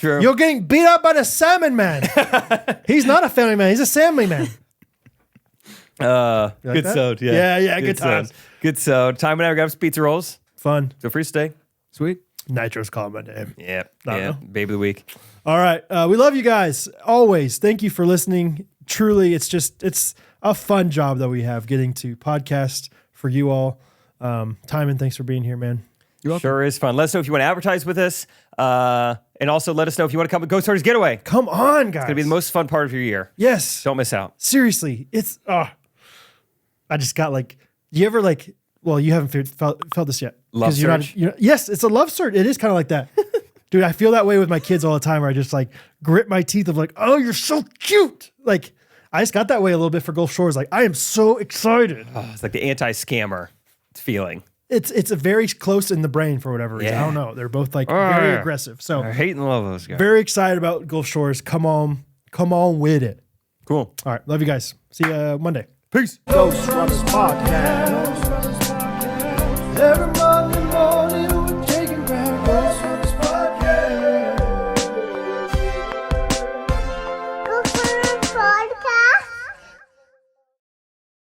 True. You're getting beat up by the salmon man. He's not a family man. He's a family man. Good that? sode. Yeah. Yeah, good times. sode. Good sode. Time and I grab some pizza rolls. Fun. Feel free to stay. Sweet. Nitro's calling my name. Yeah. I don't Yeah. know. Babe of the week. All right. We love you guys always. Thank you for listening. Truly, it's a fun job that we have getting to podcast for you all. Timon, thanks for being here, man. Sure is fun. Let us know if you want to advertise with us. And also let us know if you want to come to Ghostrunners Getaway. It's Come on, guys. going to be the most fun part of your year. Yes. Don't miss out. Seriously. It's, I just got like, you ever like, well, you haven't felt this yet. Love 'Cause you're search? yes, it's a love search. It is kind of like that. Dude, I feel that way with my kids all the time where I just like grit my teeth of like, oh, you're so cute. Like, I just got that way a little bit for Gulf Shores. Like, I am so excited. Oh, it's like the anti-scammer feeling. It's a very close in the brain for whatever reason. Yeah. I don't know. They're both like very aggressive. So I hate and love those guys. very excited about Gulf Shores. Come on with it. Cool. All right. Love you guys. See you Monday. Peace. Ghostrunners Podcast. Everybody.